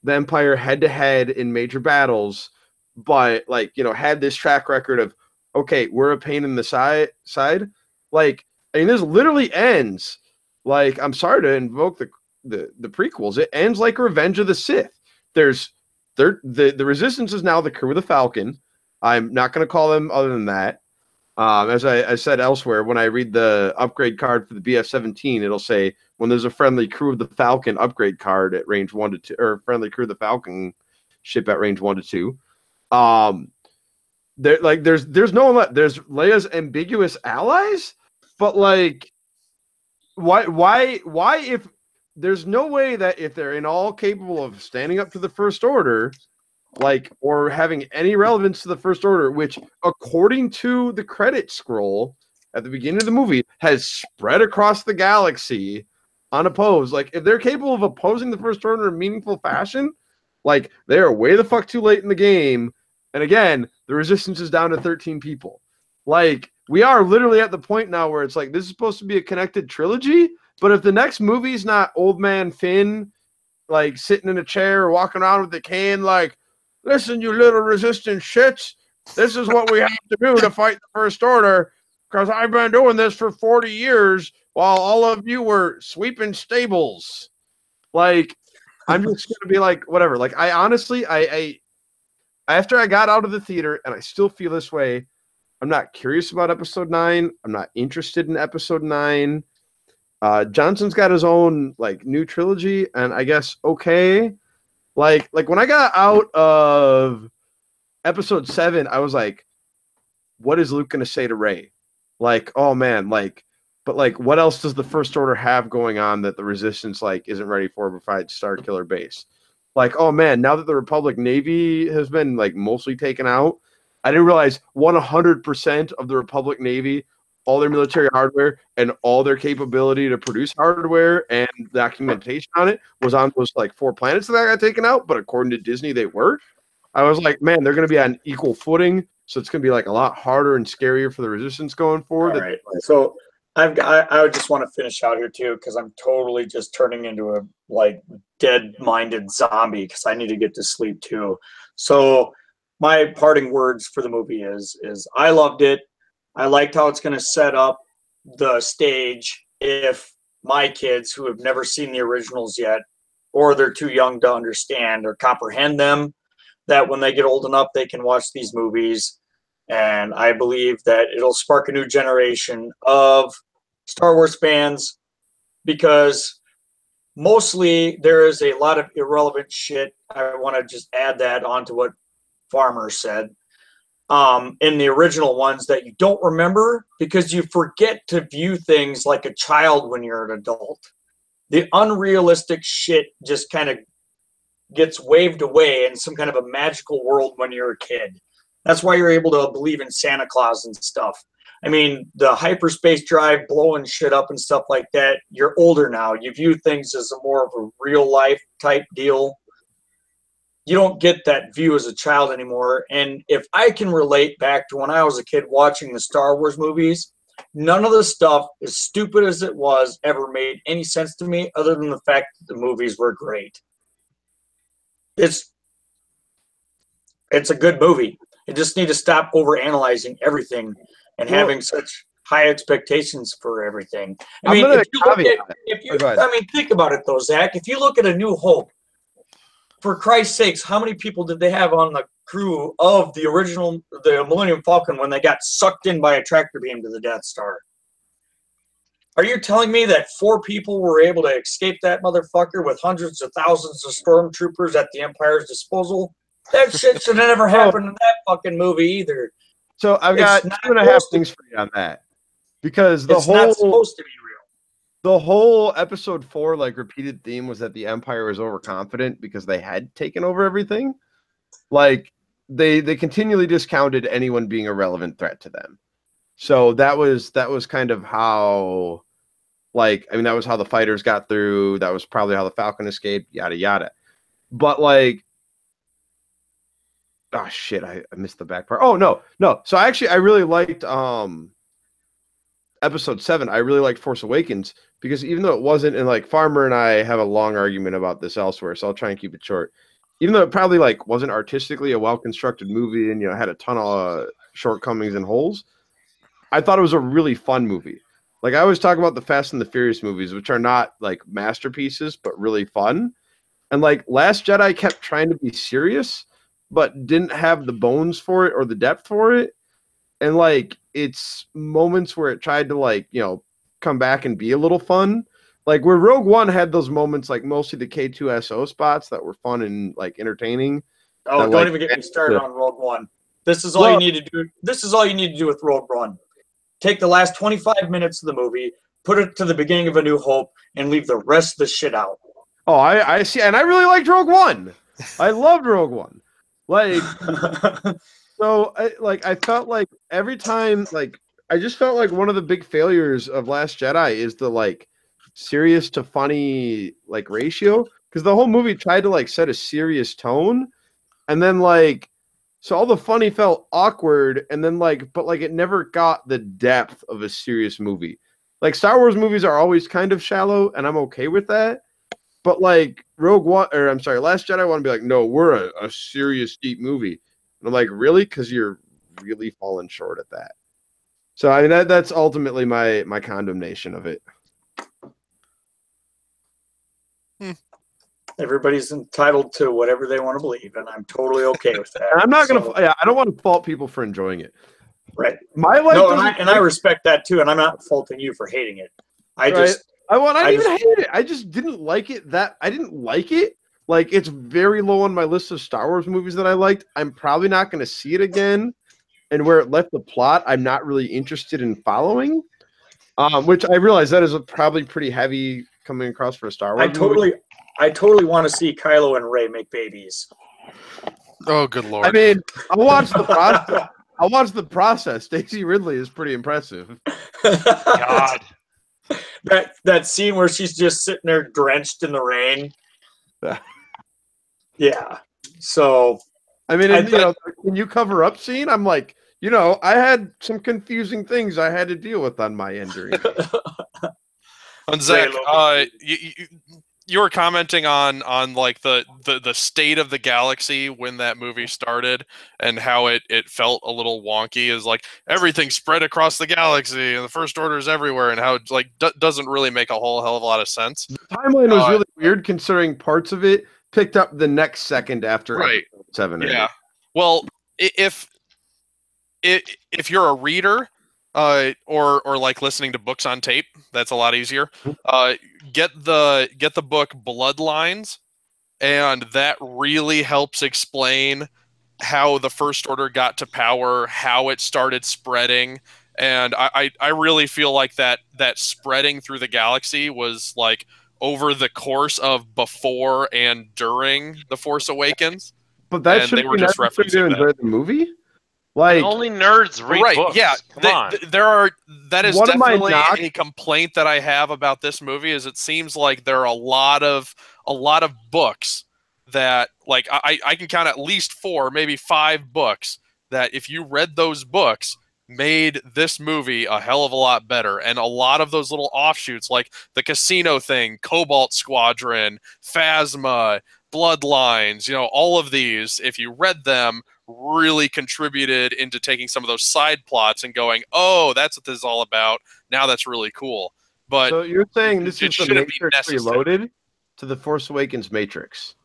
the Empire head to head in major battles, but like had this track record of, okay, we're a pain in the side. Like, I mean, this literally ends like, I'm sorry to invoke the prequels. It ends like Revenge of the Sith. The Resistance is now the crew of the Falcon. I'm not going to call them other than that. As I said elsewhere, when I read the upgrade card for the BF-17, it'll say when there's a friendly crew of the Falcon upgrade card at range 1 to 2, or friendly crew of the Falcon ship at range 1 to 2. There like there's no one left. There's Leia's ambiguous allies, but like why if there's no way that if they're in all capable of standing up to the First Order, like, or having any relevance to the First Order, which according to the credit scroll at the beginning of the movie has spread across the galaxy unopposed. Like, if they're capable of opposing the First Order in a meaningful fashion, like, they are way the fuck too late in the game. And again, the Resistance is down to 13 people. Like, we are literally at the point now where it's like, this is supposed to be a connected trilogy, but if the next movie's not Old Man Finn, like, sitting in a chair or walking around with a can, like, listen, you little Resistance shits, this is what we have to do to fight the First Order, because I've been doing this for 40 years while all of you were sweeping stables. Like, I'm just going to be like, whatever. Like, I honestly, I after I got out of the theater, and I still feel this way, I'm not curious about Episode 9. I'm not interested in Episode 9. Johnson's got his own, like, new trilogy, and I guess, okay. Like when I got out of Episode 7, I was like, what is Luke going to say to Rey? Like, oh man, like, but like, what else does the First Order have going on that the Resistance, like, isn't ready for besides Starkiller Base? Like, oh man, now that the Republic Navy has been, like, mostly taken out, I didn't realize 100% of the Republic Navy, all their military hardware and all their capability to produce hardware and documentation on it was on those, like, 4 planets that got taken out. But according to Disney, they were. I was like, man, they're going to be on equal footing. So it's going to be, like, a lot harder and scarier for the Resistance going forward. All right. So I would just want to finish out here too, because I'm totally just turning into a, like, dead-minded zombie because I need to get to sleep too. So my parting words for the movie is I loved it. I liked how it's going to set up the stage if my kids who have never seen the originals yet, or they're too young to understand or comprehend them, that when they get old enough, they can watch these movies. And I believe that it'll spark a new generation of Star Wars fans, because mostly there is a lot of irrelevant shit. I want to just add that onto what Farmer said. In the original ones that you don't remember because you forget to view things like a child when you're an adult. The unrealistic shit just kind of gets waved away in some kind of a magical world when you're a kid. That's why you're able to believe in Santa Claus and stuff. I mean, the hyperspace drive blowing shit up and stuff like that, you're older now. You view things as a more of a real life type deal. You don't get that view as a child anymore. And if I can relate back to when I was a kid watching the Star Wars movies, none of the stuff, as stupid as it was, ever made any sense to me other than the fact that the movies were great. It's a good movie. You just need to stop overanalyzing everything and having such high expectations for everything. I I'm mean, gonna if you look caveat at, Oh, go ahead. think about it though, Zach. If you look at A New Hope, for Christ's sakes, how many people did they have on the crew of the Millennium Falcon when they got sucked in by a tractor beam to the Death Star? Are you telling me that 4 people were able to escape that motherfucker with hundreds of thousands of stormtroopers at the Empire's disposal? That shit should have never happened in that fucking movie either. So I've got It's 2.5 not things for you on that. Because It's not supposed to be real. the whole episode 4 like repeated theme was that the Empire was overconfident because they had taken over everything. Like they continually discounted anyone being a relevant threat to them. So that was kind of how, like, I mean, that was how the fighters got through. That was probably how the Falcon escaped, yada yada. But like, oh shit, I missed the back part. Oh no. So I really liked episode 7. I really liked Force Awakens because even though it wasn't, and like Farmer and I have a long argument about this elsewhere, so I'll try and keep it short. Even though it probably like wasn't artistically a well-constructed movie and had a ton of shortcomings and holes, I thought it was a really fun movie. Like I always talk about the Fast and the Furious movies, which are not like masterpieces, but really fun. And like Last Jedi kept trying to be serious, but didn't have the bones for it or the depth for it. And like it's moments where it tried to like, come back and be a little fun. Like where Rogue One had those moments, like mostly the K2SO spots that were fun and like entertaining. Oh, that, don't like, even get me started on Rogue One. This is all you need to do. This is all you need to do with Rogue One. Take the last 25 minutes of the movie, put it to the beginning of A New Hope, and leave the rest of the shit out. Oh, I see, and I really liked Rogue One. I loved Rogue One. Like, so I felt like every time, like, I just felt like one of the big failures of Last Jedi is the like serious to funny like ratio, because the whole movie tried to like set a serious tone, and then like, so all the funny felt awkward, and then like, but like it never got the depth of a serious movie. Like Star Wars movies are always kind of shallow, and I'm okay with that. But like Last Jedi, I want to be like, no, we're a serious, deep movie. And I'm like, really? Because you're really falling short at that. So I mean, that's ultimately my condemnation of it. Everybody's entitled to whatever they want to believe, and I'm totally okay with that. And I'm not gonna. Yeah, I don't want to fault people for enjoying it. Right. My life. No, and I respect that too, and I'm not faulting you for hating it. I didn't even hate it. I just didn't like it. I didn't like it. Like it's very low on my list of Star Wars movies that I liked. I'm probably not going to see it again. And where it left the plot, I'm not really interested in following. Which I realize that is probably pretty heavy coming across for a Star Wars movie. I totally want to see Kylo and Rey make babies. Oh, good lord! I mean, I'll watch the process. I'll watch the process. Daisy Ridley is pretty impressive. God. That scene where she's just sitting there drenched in the rain. Yeah. So I mean, when you cover up scene, I'm like, I had some confusing things I had to deal with on my end during it. And Zach, you were commenting on like the state of the galaxy when that movie started and how it felt a little wonky, is like everything spread across the galaxy and the First Order is everywhere, and how it like doesn't really make a whole hell of a lot of sense. The timeline was really weird considering parts of it picked up the next second after right. episode 7. Yeah. Well, if you're a reader, or like listening to books on tape, that's a lot easier. Get the book Bloodlines, and that really helps explain how the First Order got to power, how it started spreading, and I really feel like that spreading through the galaxy was like over the course of before and during The Force Awakens. But that should be just referencing to enjoy the movie. Like only nerds read books. Yeah, that is definitely a complaint that I have about this movie. Is it seems like there are a lot of books that, like, I can count at least 4, maybe 5 books that if you read those books made this movie a hell of a lot better. And a lot of those little offshoots, like the casino thing, Cobalt Squadron, Phasma, Bloodlines, all of these, if you read them, really contributed into taking some of those side plots and going, oh, that's what this is all about. Now that's really cool. But so you're saying this it is the shouldn't be Matrix necessary. Reloaded to the Force Awakens Matrix?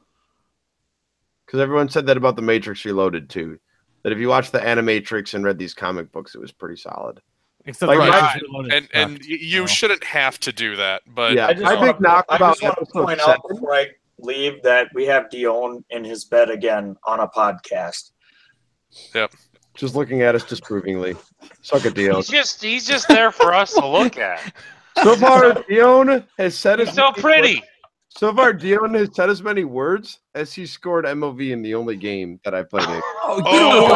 Because everyone said that about the Matrix Reloaded too. That if you watched the Animatrix and read these comic books, it was pretty solid. Except Like, the Right. Matrix Reloaded And sucked, you so. shouldn't have to do that. But Yeah, I just my wanna- big knock I about just want to episode point 7. out before I leave that we have Dion in his bed again on a podcast. Just looking at us disapprovingly. Suck it, Dion. He's just there for us to look at. So far, Dion has said He's as so many pretty. words- So far, Dion has said as many words as he scored MOV in the only game that I played in. Oh, you don't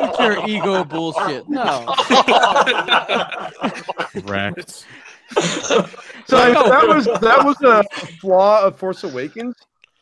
like your ego bullshit. No. Correct. So that was a flaw of Force Awakens.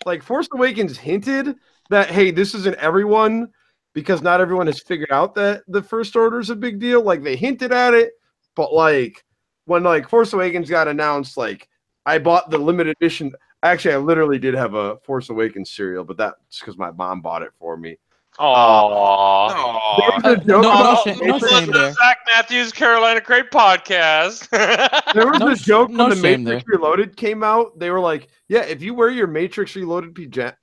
Like Force Awakens hinted that hey, this isn't everyone because not everyone has figured out that the First Order is a big deal. Like they hinted at it, but like when like Force Awakens got announced, like I bought the limited edition. Actually, I literally did have a Force Awakens cereal, but that's because my mom bought it for me. Aww. There was a joke no shame there. Zach Matthews, Carolina Crate Podcast. There was No a joke no when the shame Matrix Reloaded came out. They were like, "Yeah, if you wear your Matrix Reloaded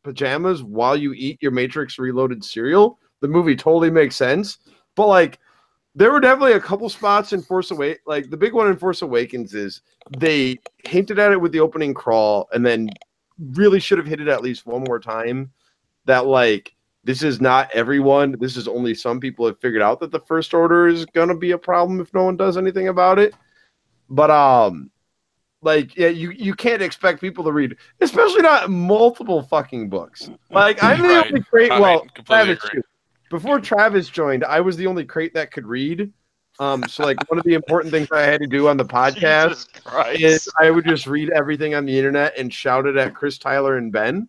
pajamas while you eat your Matrix Reloaded cereal, the movie totally makes sense." But like, there were definitely a couple spots in Force Awakens. Like the big one in Force Awakens is they hinted at it with the opening crawl, and then really should have hit it at least one more time. That like this is not everyone. This is only some people have figured out that the First Order is gonna be a problem if no one does anything about it. But like yeah, you can't expect people to read, especially not multiple fucking books. Like I'm the Right. only crate. I Well, completely Travis, agree. too. Before Travis joined, I was the only crate that could read. So like one of the important things I had to do on the podcast Jesus Christ. is I would just read everything on the internet and shout it at Chris, Tyler, and Ben.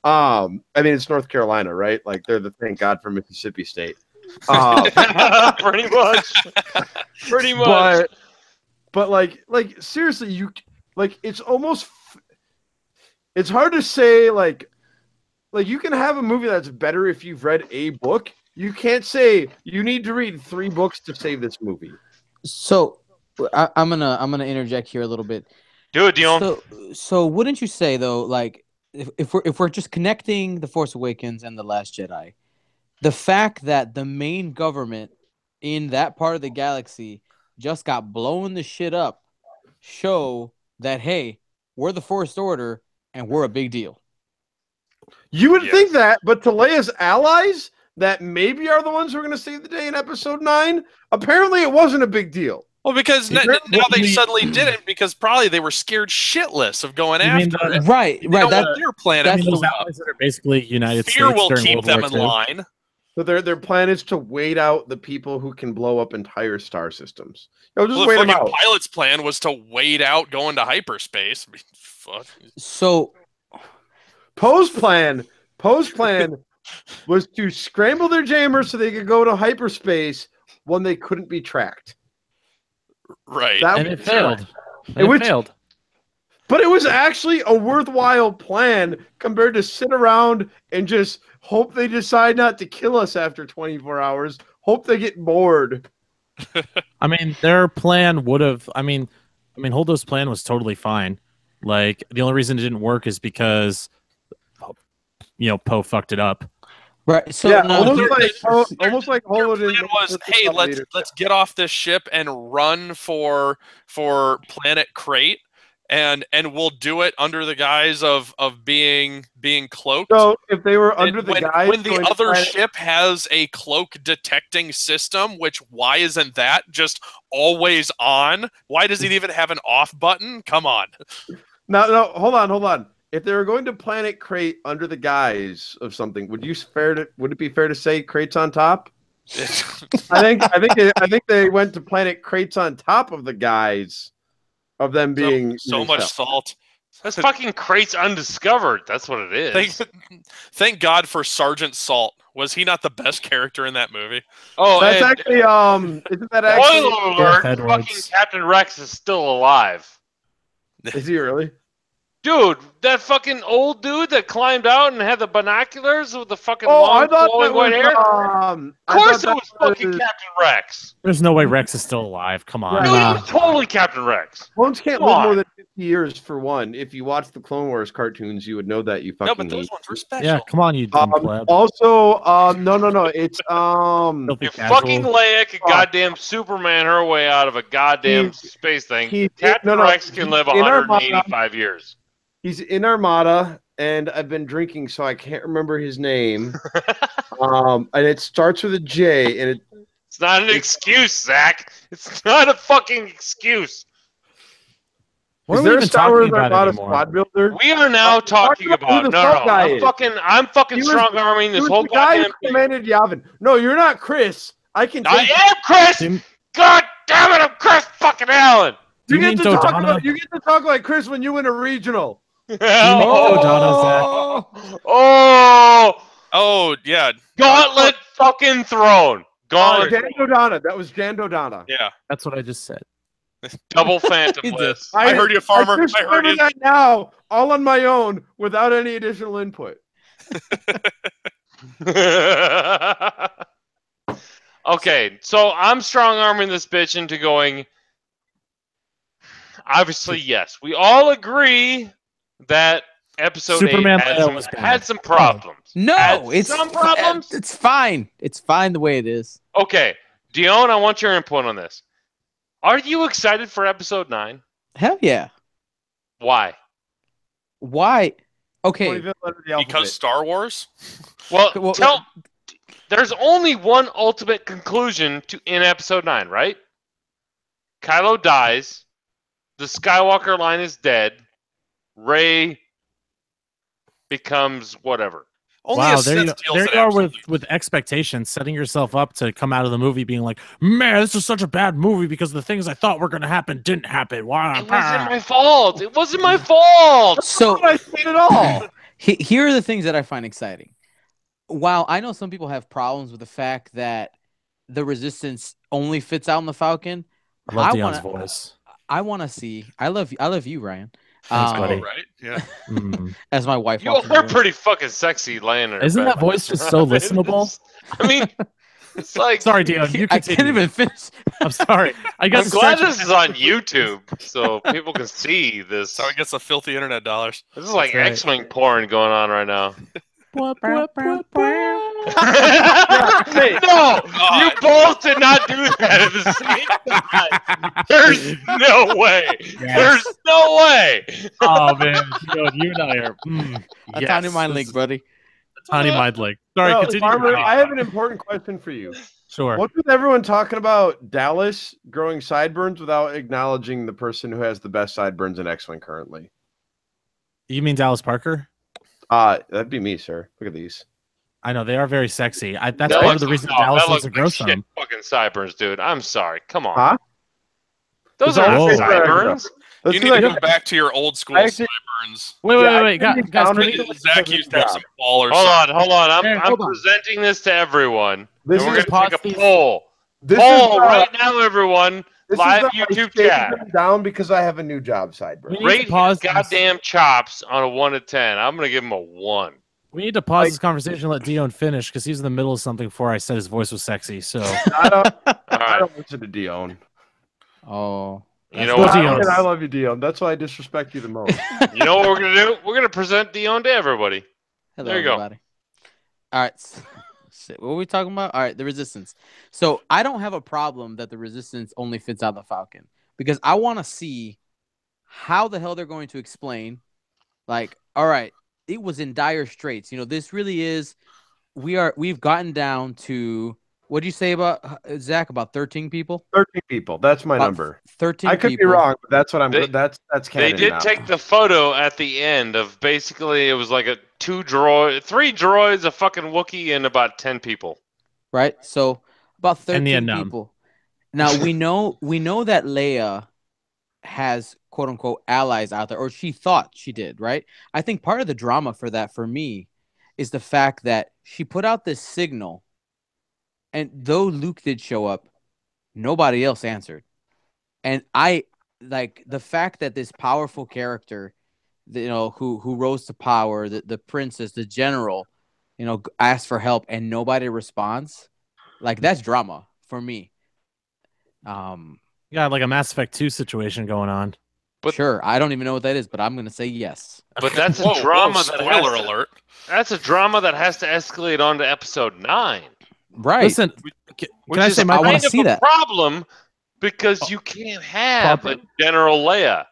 I mean it's North Carolina, right? Like they're the thank God for Mississippi State. Pretty much. Pretty much. But like seriously, you like it's almost it's hard to say like you can have a movie that's better if you've read a book. You can't say you need to read 3 books to save this movie. So I'm gonna interject here a little bit. Do it, Dion. So wouldn't you say though, like if we're just connecting The Force Awakens and The Last Jedi, the fact that the main government in that part of the galaxy just got blown the shit up show that hey, we're the First Order and we're a big deal. You would Yes. think that, but to Leia's allies that maybe are the ones who are going to save the day in Episode 9, apparently it wasn't a big deal. Well, because now they suddenly didn't because probably they were scared shitless of going You mean after it. Right. They don't want their planet I mean, blew those up. allies that are basically United Fear States will during keep World them War in II. line. So their plan is to wait out the people who can blow up entire star systems. Just Well, wait the them fucking out. pilot's plan was to wait out going to hyperspace. I mean, fuck. So Poe's plan was to scramble their jammers so they could go to hyperspace when they couldn't be tracked. Right. That And was it failed. And It it was- failed. But it was actually a worthwhile plan compared to sit around and just hope they decide not to kill us after 24 hours. Hope they get bored. I mean, their plan would have. I mean, Holdo's plan was totally fine. Like the only reason it didn't work is because, Poe fucked it up. right. So Yeah, now, almost like Holo Their didn't. plan was, hey, let's get off this ship and run for Planet Crate, and we'll do it under the guise of being cloaked. So if they were And under the when, guise when the going to other Planet- ship has a cloak detecting system, which why isn't that just always on? Why does it even have an off button? Come on. No, hold on. If they were going to Planet Crate under the guise of something, would it be fair to say Crate's on top? I think they went to Planet Crate's on top of the guise of them being so much salt. That's fucking Crate's undiscovered. That's what it is. Thank God for Sergeant Salt. Was he not the best character in that movie? Oh, That's and actually isn't that actually spoiler alert, Edwards. fucking Captain Rex is still alive. is he really? Dude, that fucking old dude that climbed out and had the binoculars with the fucking Oh, I long thought flowing that white was. hair. Of I course thought it was fucking Captain Rex. There's no way Rex is still alive. Come on. Right. Dude, it Nah. was totally Captain Rex. Clones can't Come live on. more than 50 years for one. If you watch the Clone Wars cartoons, you would know that. You fucking No, but those hate. ones were special. Yeah, come on, you dumb pleb. Also, no. It's Filthy You casual. fucking Leia could goddamn Superman her way out of a goddamn space thing. Captain Rex can live in Armada. 185 years. He's in Armada, and I've been drinking, so I can't remember his name. And it starts with a J, and It's not an excuse, Zach. It's not a fucking excuse. What is are we there a even Star Wars talking about Armada anymore? squad builder? We are now talking about who about the no. salt guy is. I'm fucking He was- strong arming He this was whole the guy goddamn who thing. commanded Yavin. No, you're not Chris. I can I take am Chris. Tim- God damn it, I'm Chris fucking Allen. Do you you get mean to talk Dodonna? about, you get to talk like Chris when you win a regional. Do you mean Dodonna, Zach? Oh, Oh yeah, Gauntlet fucking throne. Gauntlet Jan Dodonna. That was Jan Dodonna. yeah. That's what I just said. double phantom He did. list. I heard you, farmer. I just I heard remember you. that now, all on my own, without any additional input. Okay, so I'm strong arming this bitch into going. Obviously, yes, we all agree that episode Superman 8 Leia was bad. had some problems. No, Had it's some problems. It's fine. It's fine the way it is. Okay, Dion, I want your input on this. Are you excited for episode 9? Hell yeah. Why? Why? Okay. 25th letter of the alphabet. Because Star Wars. Well, there's only one ultimate conclusion in episode 9, right? Kylo dies. The Skywalker line is dead. Rey becomes whatever. Only Wow, a there you, Sith deals there that you are absolutely- with expectations, setting yourself up to come out of the movie being like, man, this is such a bad movie because the things I thought were going to happen didn't happen. Why? It wasn't my fault. It wasn't my fault. So I said it all. here are the things that I find exciting. While I know some people have problems with the fact that the Resistance only fits out in the Falcon, I love I Dion's wanna- voice. I want to see. I love you, Ryan. Thanks, Oh, buddy. right? Yeah. Mm. As my wife. You walks in the are room. pretty fucking sexy laying there. Isn't that voice just so listenable? I mean, it's like. Sorry, Dion. You I continue. can't even finish. I'm sorry. I got I'm glad this is on YouTube so people can see this. So he gets the filthy internet dollars. This is like That's right. X-Wing porn going on right now. Hey, No, you both did not do that at the same time. There's no way. There's no way. Oh man, Dion, you and I are. A yes, tiny mind this link, is buddy. a tiny mind link. Sorry, no, continue. Farmer, I have an important question for you. Sure. What's with everyone talking about Dallas growing sideburns without acknowledging the person who has the best sideburns in X-Wing currently? You mean Dallas Parker? That'd be me, sir. Look at these. I know they are very sexy. That's That part of looks- the reason no, Dallas that needs looks to grow like shit some. fucking sideburns, dude. I'm sorry. Come on. Huh? Those It's aren't all- sideburns. Let's You do need to like- go back to your old school I actually- sideburns. Wait, Yeah, I wait, couldn't be guys. down Can with we, it. Zach used to have some ballers. Hold on. I'm, Aaron, I'm hold on. presenting this to everyone. This and we're is going to take a these- poll. this Poll is right now, everyone. this live is YouTube I shaved chat. them down because I have a new job sideburn. We need Rate to pause his this. goddamn chops on a 1 to 10. I'm going to give him a 1. We need to pause this conversation and let Dion finish because he's in the middle of something before I said his voice was sexy. So I don't, All I right. don't listen to Dion. Oh. You know That's what? Dion. And I love you, Dion. That's why I disrespect you the most. You know what we're going to do? We're going to present Dion to everybody. Hello, There you go. everybody. All right. Shit, what were we talking about? All right, the Resistance. So I don't have a problem that the Resistance only fits out the Falcon because I want to see how the hell they're going to explain. Like, all right, it was in dire straits. You know, this really is. We've gotten down to what did you say about Zach? About 13 people. 13 people. That's my About number. 13. I could people. be wrong, but that's what I'm. They- that's They canon did now. take the photo at the end of basically it was like a 3 droids, a fucking Wookiee, and about 10 people. Right? So about And the 13 unknown. people. Now we know that Leia has quote unquote allies out there, or she thought she did, right? I think part of the drama for that for me is the fact that she put out this signal, and though Luke did show up, nobody else answered. And I like the fact that this powerful character who rose to power, the princess, the general, asks for help and nobody responds. Like, that's drama for me. Yeah, like a Mass Effect 2 situation going on. But- sure, I don't even know what that is, but I'm gonna say yes. But that's a Whoa, drama spoiler alert. That's a drama that has to escalate on to episode 9. Right. Listen, can Which I is say my I wanna kind of see a that. problem because you can't have a General Leia.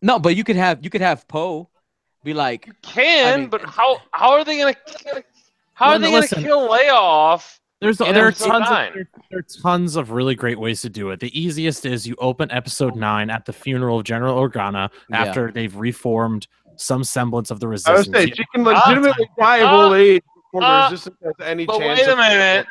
No, but you could have Poe be like, You can, I mean- but how are they gonna Listen. kill Leia off? there in are episode 9? there are tons of really great ways to do it. The easiest is you open episode 9 at the funeral of General Organa Yeah. after they've reformed some semblance of the I would resistance. say she can legitimately die of old age before the resistance has any But chance. wait a of- minute,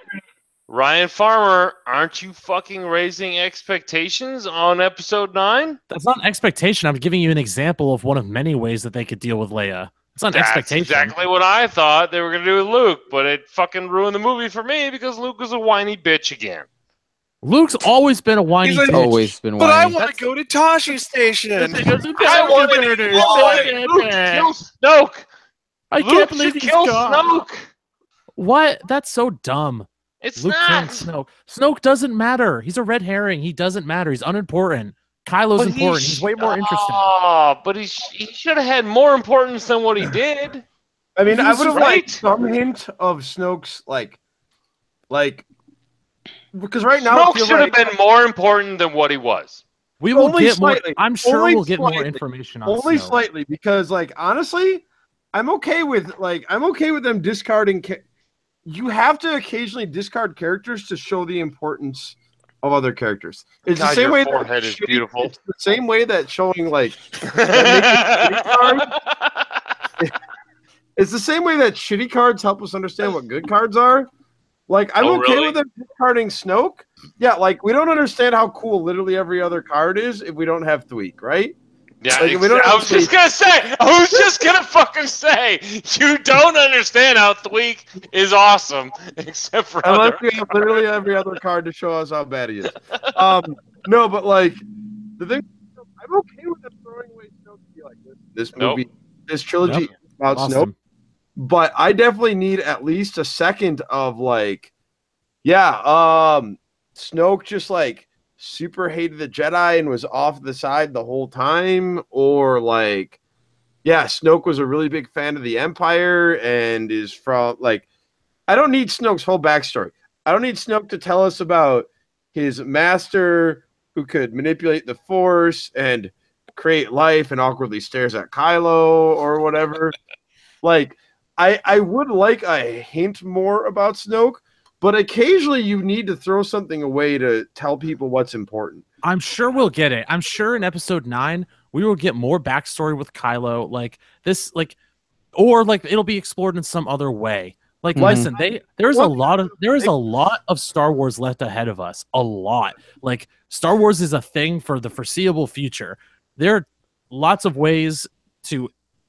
Ryan Farmer, aren't you fucking raising expectations on episode 9? That's not an expectation. I'm giving you an example of one of many ways that they could deal with Leia. It's not an That's expectation. exactly what I thought they were gonna do with Luke, but it fucking ruined the movie for me because Luke was a whiny bitch again. Luke's always been a whiny He's like, bitch. always been But I whiny. want to go to Toshi Station. I wanted Luke to kill Snoke. I Luke can't believe should he's kill gone. Snoke. What? That's so dumb. It's Luke killing not. Snoke. Snoke doesn't matter. He's a red herring. He doesn't matter. He's unimportant. Kylo's But important. He's way more interesting. Oh, but he should have had more importance than what he did. I mean, I He's would have right. liked some hint of Snoke's like, because right now it Snoke feels should have like been more important than what he was. We will Only get more. slightly. I'm sure Only we'll get more slightly. information on only Snoke. slightly because honestly, I'm okay with them discarding. You have to occasionally discard characters to show the importance of other characters. It's the God, same your way forehead is beautiful. It's the same way that showing it's the same way that shitty cards help us understand what good cards are. Like, I'm Oh, okay really? with them discarding Snoke. Yeah, like, we don't understand how cool literally every other card is if we don't have Thweek, right? Yeah, Like, if we don't I have was just gonna say. I was just gonna fucking say. You don't understand how Thweek is awesome, except for Unless other we have literally every other card to show us how bad he is. No, but like, the thing, I'm okay with them throwing away Snoke to be like this Nope. movie, this trilogy Yep. is about Lost Snoke. him. But I definitely need at least a second of like, Snoke just like super hated the Jedi and was off the side the whole time, or like, Snoke was a really big fan of the Empire and is from like, I don't need Snoke's whole backstory. I don't need Snoke to tell us about his master who could manipulate the Force and create life and awkwardly stares at Kylo or whatever. Like, I would like a hint more about Snoke, but occasionally you need to throw something away to tell people what's important. I'm sure we'll get it. I'm sure in episode 9 we will get more backstory with Kylo, or it'll be explored in some other way. Like, Mhm. listen, there is a lot of Star Wars left ahead of us. A lot. Like, Star Wars is a thing for the foreseeable future. There are lots of ways to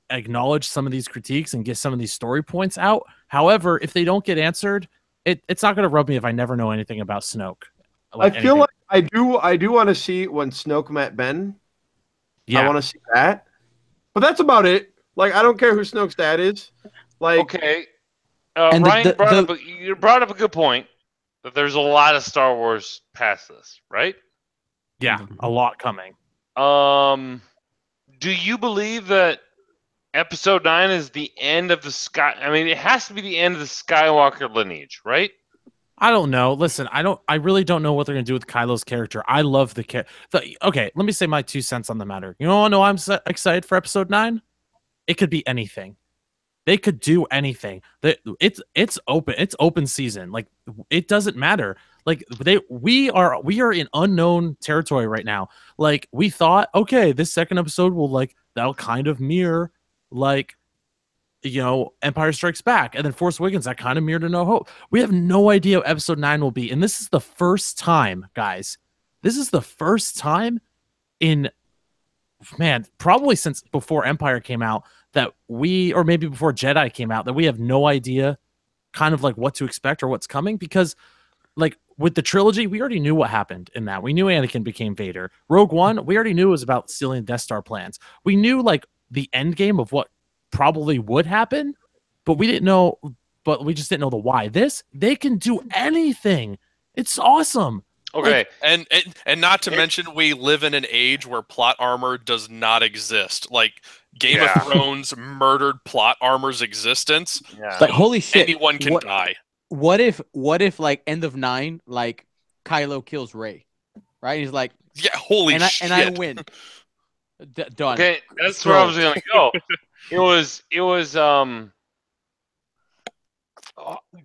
acknowledge some of these critiques and get some of these story points out. However, if they don't get answered, it's not going to rub me if I never know anything about Snoke. I feel like I do want to see when Snoke met Ben. I want to see that. But that's about it. Like, I don't care who Snoke's dad is. Like, Okay. And Ryan you brought up a good point that there's a lot of Star Wars past this, right? yeah, a lot coming. Do you believe that Episode 9 is the end of the Sky? I mean, it has to be the end of the Skywalker lineage, right? I don't know. Listen, I really don't know what they're gonna do with Kylo's character. I love the okay, let me say my 2 cents on the matter. You know, I'm excited for episode 9. It could be anything. They could do anything. It's open. It's open season. Like, it doesn't matter. Like, we are in unknown territory right now. Like, we thought, okay, this second episode that'll kind of mirror like, Empire Strikes Back, and then Force Awakens, that kind of mirrored A New Hope. We have no idea what episode 9 will be, and this is the first time, guys. This is the first time in, probably since before Empire came out that or maybe before Jedi came out, that we have no idea kind of like what to expect or what's coming, because like with the trilogy, we already knew what happened in that. We knew Anakin became Vader. Rogue One, we already knew it was about stealing Death Star plans. We knew like the end game of what probably would happen, but we didn't know. But we just didn't know the why. They can do anything. It's awesome. Okay. And not to mention, we live in an age where plot armor does not exist. Like Game of Thrones murdered plot armor's existence. Yeah. Like holy shit! Anyone can die. What if like end of 9, like Kylo kills Rey, right? He's like, Yeah, holy shit! And I win. Done. Okay, that's where I was gonna go. It was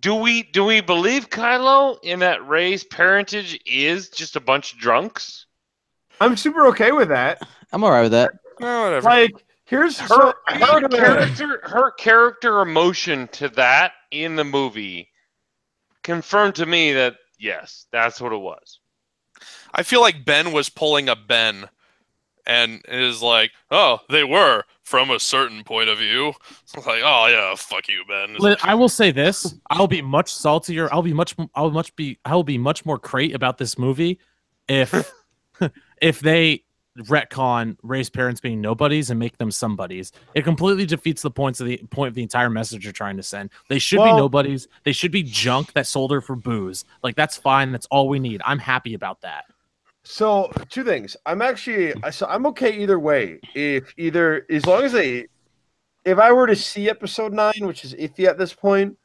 do we believe Kylo in that Rey's parentage is just a bunch of drunks? I'm super okay with that. I'm alright with that. Whatever. Like, here's Her character emotion to that in the movie confirmed to me that yes, that's what it was. I feel like Ben was pulling a Ben, and is like, "Oh, they were from a certain point of view." It's like, "Oh yeah, fuck you, Ben." I will say this: I'll be much saltier. I'll be much more crate about this movie if if they retcon Rey's parents being nobodies and make them somebodies. It completely defeats the point of the entire message you're trying to send. They should be nobodies. They should be junk that sold her for booze. Like that's fine. That's all we need. I'm happy about that. So 2 things. I'm okay either way. As long as if I were to see episode 9, which is iffy at this point,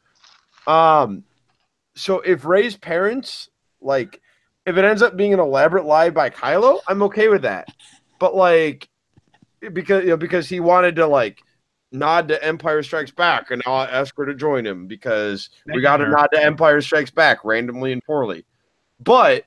so if Rey's parents, like, if it ends up being an elaborate lie by Kylo, I'm okay with that. But like, because he wanted to like nod to Empire Strikes Back, and now I ask her to join him because we got to nod to Empire Strikes Back randomly and poorly. But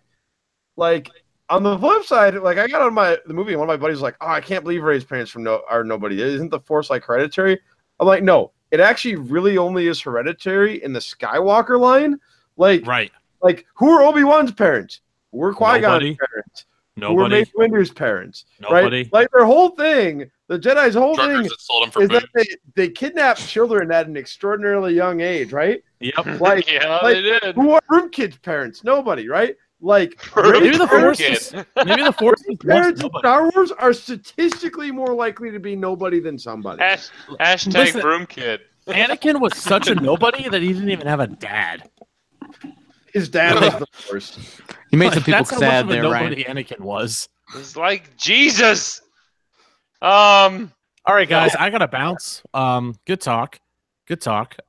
like, on the flip side, like I got on the movie, and one of my buddies was like, "Oh, I can't believe Rey's parents are nobody. Isn't the Force like hereditary?" I'm like, "No, it actually really only is hereditary in the Skywalker line. Like, Right. Like, who are Obi-Wan's parents? Who are Qui-Gon's parents? Who are Nobody. Mace Windu's parents? Nobody. Right? Like their whole thing, the Jedi's whole Truckers thing that sold him for is booze. that they kidnap children at an extraordinarily young age, right? Yep. Like, Yeah, like, they did. who are Room Kid's parents? Nobody, right? Like, Maybe Rey's the parents- Force. Maybe the Force. is parents in nobody. Star Wars are statistically more likely to be nobody than somebody. Hashtag Listen. broom kid. Anakin was such a nobody that he didn't even have a dad. His dad was the Force. You made some Like, people that's how sad much of a there, Ryan. nobody Anakin was. It's like Jesus. All right, guys, I gotta bounce. Good talk.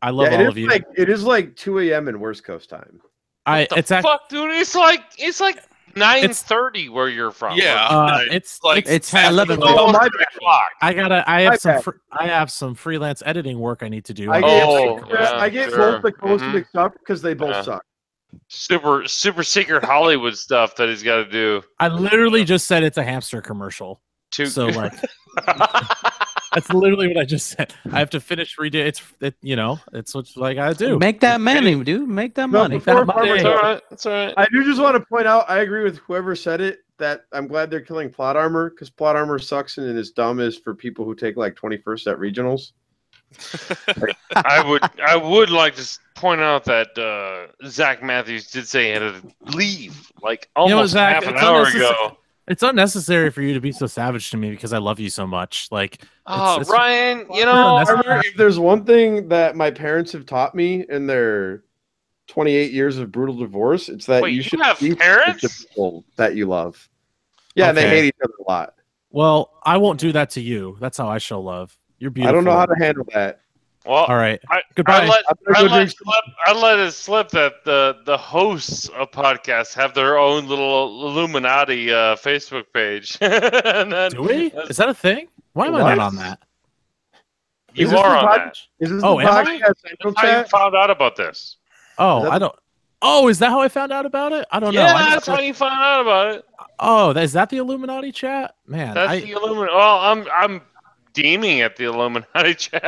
I love all of you. It is like 2 a.m. in West Coast time. It's actually Fuck, dude. It's like 9:30 where you're from. Yeah. it's like It's half 11. the- Almost my 3 o'clock. I have some freelance editing work I need to do. I Oh, get sure. both the coast Mhm. mixed up because they both Yeah. suck. Super secret Hollywood stuff that he's got to do. I literally just said it's a hamster commercial. So like that's literally what I just said. I have to finish redo. It's what I gotta do. Make that money, dude. Make that No, money. before That Farmer It's money. all right. It's all right. I do just want to point out, I agree with whoever said it, that I'm glad they're killing plot armor because plot armor sucks and is dumb as for people who take like 21st at regionals. I would like to point out that Zach Matthews did say he had to leave like almost Zach, half an it's hour unnecessary. ago. It's unnecessary for you to be so savage to me because I love you so much. Like, Oh, it's- Ryan, you Plot know, armor- Armor, if there's one thing that my parents have taught me in their 28 years of brutal divorce, it's that Wait, you you should have be parents? with the people that you love. Yeah, and they Okay. hate each other a lot. well, I won't do that to you. That's how I show love. You're beautiful. I don't know how to handle that. well, All right. I, Goodbye. I let, I'm gonna I, go let drink slip, I let it slip that the hosts of podcasts have their own little Illuminati Facebook page. And then, Do we? Is that a thing? Why am I What? not on that? You Is this are the on pod- that. Is this Oh, the am I? podcast central That's how you chat? found out about this. Oh, Is that I don't. Oh, is that how I found out about it? I don't know. Yeah, I that's how you found out about it. Oh, is that the Illuminati chat? Man, That's the Illuminati. Well, I'm deeming it the Illuminati chat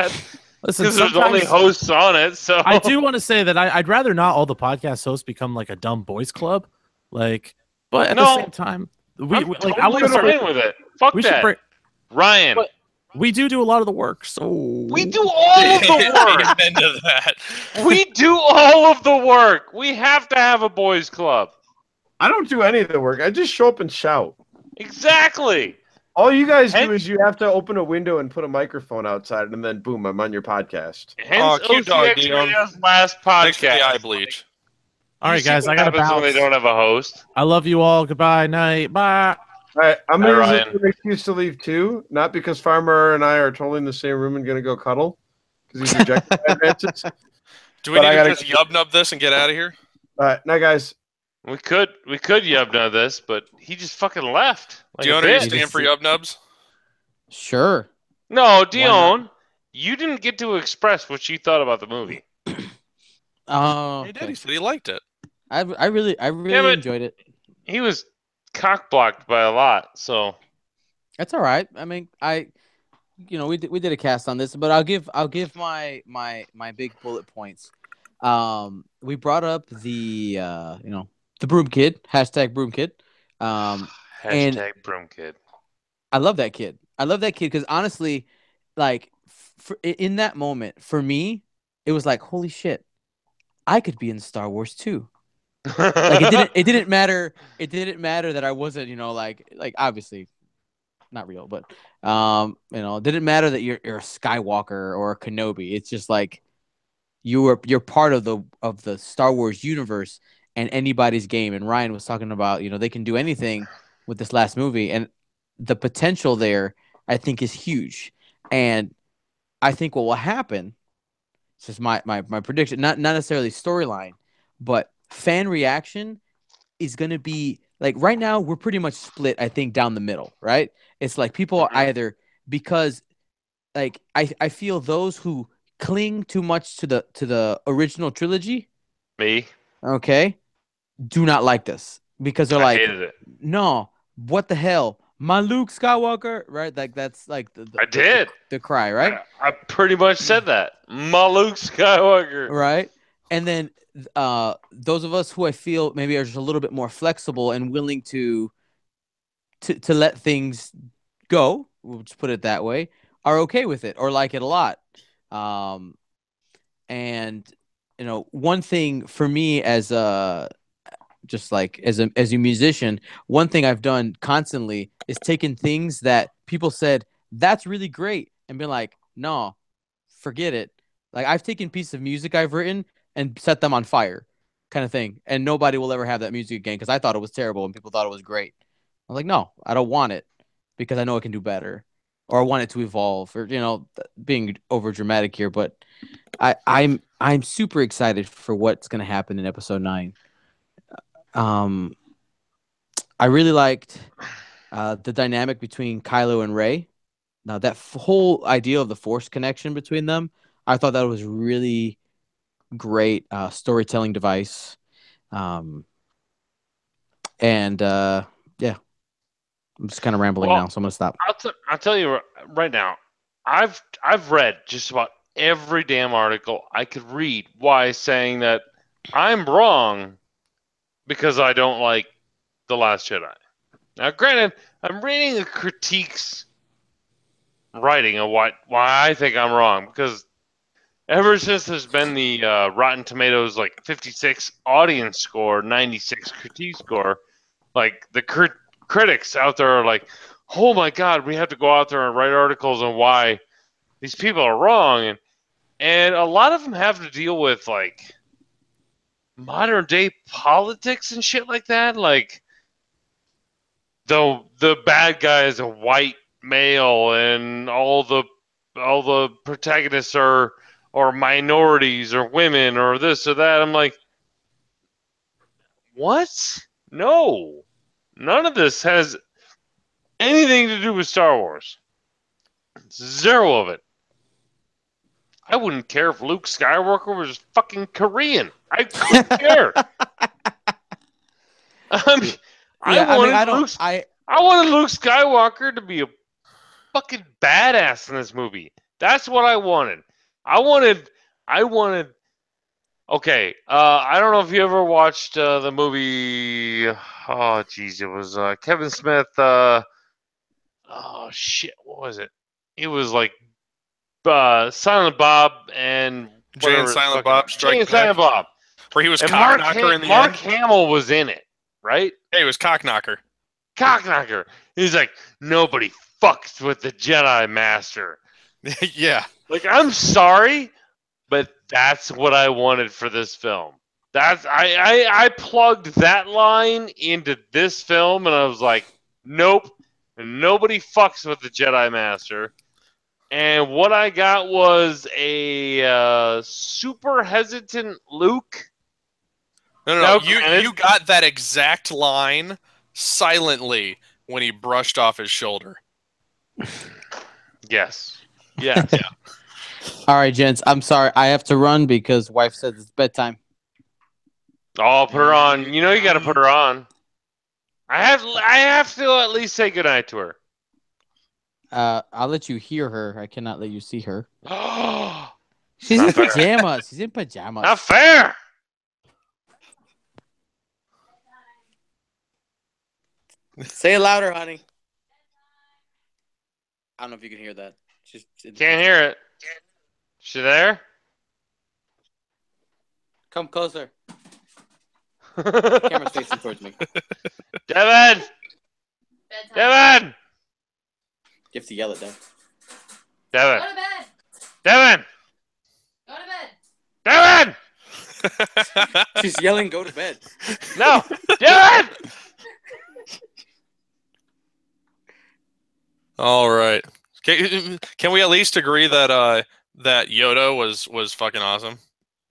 listen. because there's only Sometimes hosts on it. So I do want to say that I'd rather not all the podcast hosts become like a dumb boys club, like. But at the No. same time, I'm like totally I want to fine start. with it. Fuck We should that, break. Ryan. But- We do a lot of the work, so We do all of the work. Amen to that. We do all of the work. We have to have a boys club. I don't do any of the work. I just show up and shout. Exactly. All you guys do Hence- is you have to open a window and put a microphone outside, and then boom, I'm on your podcast. Hence cute dog, OCX Dion. Radio's last Thanks for the eye podcast. bleach. All right, You see guys, what I gotta happens when they bounce. don't have a host. I love you all. Goodbye, night, bye. All right, I'm Hi, going to use Ryan. it as an excuse to leave too, not because Farmer and I are totally in the same room and going to go cuddle, because he's rejected my advances. Do we But I need to gotta- just yub nub this and get out of here? All right, night, guys. We could yub nub this, but he just fucking left. Like Dion, a are you bitch. staying for yub nubs? Sure. No, not? Dion, you didn't get to express what you thought about the movie. Oh, He did. He said he liked it. I really Damn it. enjoyed it. He was cock blocked by a lot, so That's all right. I mean, we did a cast on this, but I'll give my big bullet points. We brought up the the broom kid, hashtag broom kid. hashtag broom kid. I love that kid. I love that kid because honestly, like in that moment for me, it was like, holy shit, I could be in Star Wars too. Like it didn't matter. It didn't matter that I wasn't, like obviously not real, but it didn't matter that you're a Skywalker or a Kenobi. It's just like you're part of the Star Wars universe and anybody's game. And Ryan was talking about, they can do anything with this last movie, and the potential there, I think, is huge. And I think what will happen, it's just my prediction, not necessarily storyline, but fan reaction is going to be like right now we're pretty much split, I think, down the middle, right? It's like people are either because like I feel those who cling too much to the original trilogy, Me, okay, do not like this because they're I like, hated it. no, what the hell? My Luke Skywalker, right? Like that's like I did. the cry, right? I pretty much said that. My Luke Skywalker. Right. And then those of us who I feel maybe are just a little bit more flexible and willing to let things go, we'll just put it that way, are okay with it or like it a lot. And one thing for me as just like as a musician, one thing I've done constantly is taken things that people said that's really great and been like, no, forget it. Like I've taken pieces of music I've written and set them on fire, kind of thing, and nobody will ever have that music again because I thought it was terrible and people thought it was great. I was like, no, I don't want it because I know it can do better, or I want it to evolve, or being over dramatic here, but I'm super excited for what's gonna happen in episode 9. I really liked the dynamic between Kylo and Rey. Now that whole idea of the Force connection between them, I thought that was really great storytelling device. Yeah, I'm just kind of rambling now, so I'm gonna stop. I'll tell you right now. I've read just about every damn article I could read. Why saying that I'm wrong because I don't like The Last Jedi. Now, granted, I'm reading the critiques writing of why I think I'm wrong because ever since there's been the Rotten Tomatoes like 56 audience score, 96 critique score, like the critics out there are like, oh my god, we have to go out there and write articles on why these people are wrong, and a lot of them have to deal with like modern day politics and shit like that. Like the bad guy is a white male, and all the protagonists are minorities or women or this or that. I'm like, what? No, none of this has anything to do with Star Wars. Zero of it. I wouldn't care if Luke Skywalker was fucking Korean. I couldn't care. I wanted Luke Skywalker to be a fucking badass in this movie. That's what I wanted. I wanted. Okay, I don't know if you ever watched the movie. Oh, jeez, it was Kevin Smith. Oh shit, what was it? It was like Silent Bob and Jay and Silent Bob Strike Jay and Back, Silent Bob, where he was and Cockknocker in the Mark end. Hamill was in it, right? Hey, he was Cockknocker. Cockknocker. He's like, nobody fucks with the Jedi Master. Yeah. Like, I'm sorry, but that's what I wanted for this film. I plugged that line into this film, and I was like, nope, nobody fucks with the Jedi Master. And what I got was a super hesitant Luke. No. Now, You granted- got that exact line silently when he brushed off his shoulder. Yes. Yes. Yeah. All right, gents. I'm sorry. I have to run because wife says it's bedtime. I'll put her on. You know you got to put her on. I have to at least say goodnight to her. I'll let you hear her. I cannot let you see her. Not She's in fair. pajamas. She's in pajamas. fair. Say it louder, honey. I don't know if you can hear that. Can't hear it. She there? Come closer. Camera's facing towards me. Devin! Devin! You have to yell it down. Devin! Go to bed. Devin! Go to bed. Devin! She's yelling, "Go to bed." No! Devin! All right. Can we at least agree that that Yoda was fucking awesome?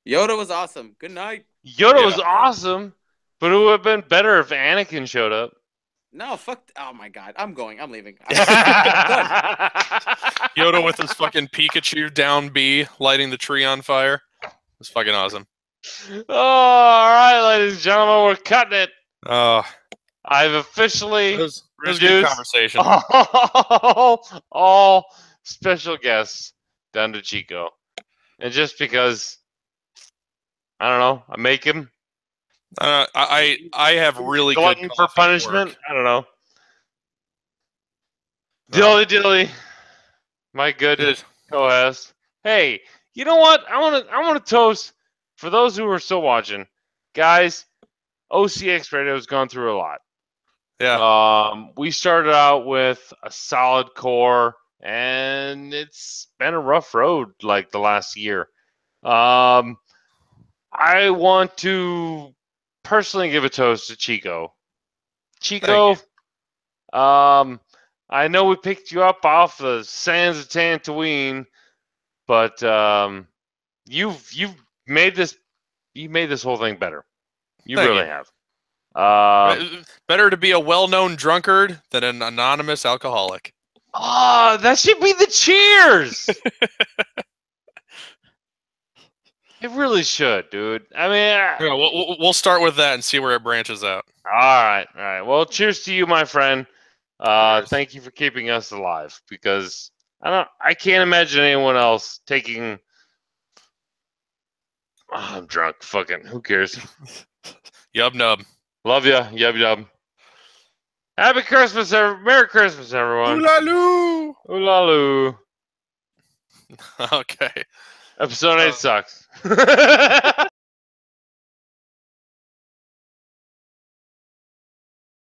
Yoda was awesome. Good night. Yoda Yeah. was awesome, but it would have been better if Anakin showed up. No, fuck. Oh my god. I'm going. I'm leaving. Yoda with his fucking Pikachu down B lighting the tree on fire. It's fucking awesome. Oh, all right, ladies and gentlemen, we're cutting it. Oh, I've officially it was a good reduced conversation. all special guests down to Chico. And just because, I don't know, I make him I have really glutton good for coffee at punishment. work. I don't know. Oh. Dilly dilly, my good co-host. Hey, you know what? I want to toast for those who are still watching, guys. OCX Radio has gone through a lot. Yeah. We started out with a solid core, and it's been a rough road like the last year. I want to personally give a toast to Chico. Chico, I know we picked you up off the sands of Tatooine, but you've made this whole thing better. You Thank really you. have. Better to be a well-known drunkard than an anonymous alcoholic. Oh, that should be the cheers. It really should, dude. I mean, Yeah, we'll start with that and see where it branches out. all right. Well, cheers to you, my friend. Cheers. Thank you for keeping us alive, because I can't imagine anyone else taking. Oh, I'm drunk. Fucking, who cares? Yub nub. Love ya, yub. Happy Christmas, Merry Christmas, everyone. Ooh-la-loo! Ooh-la-loo. Okay. Episode 8 sucks.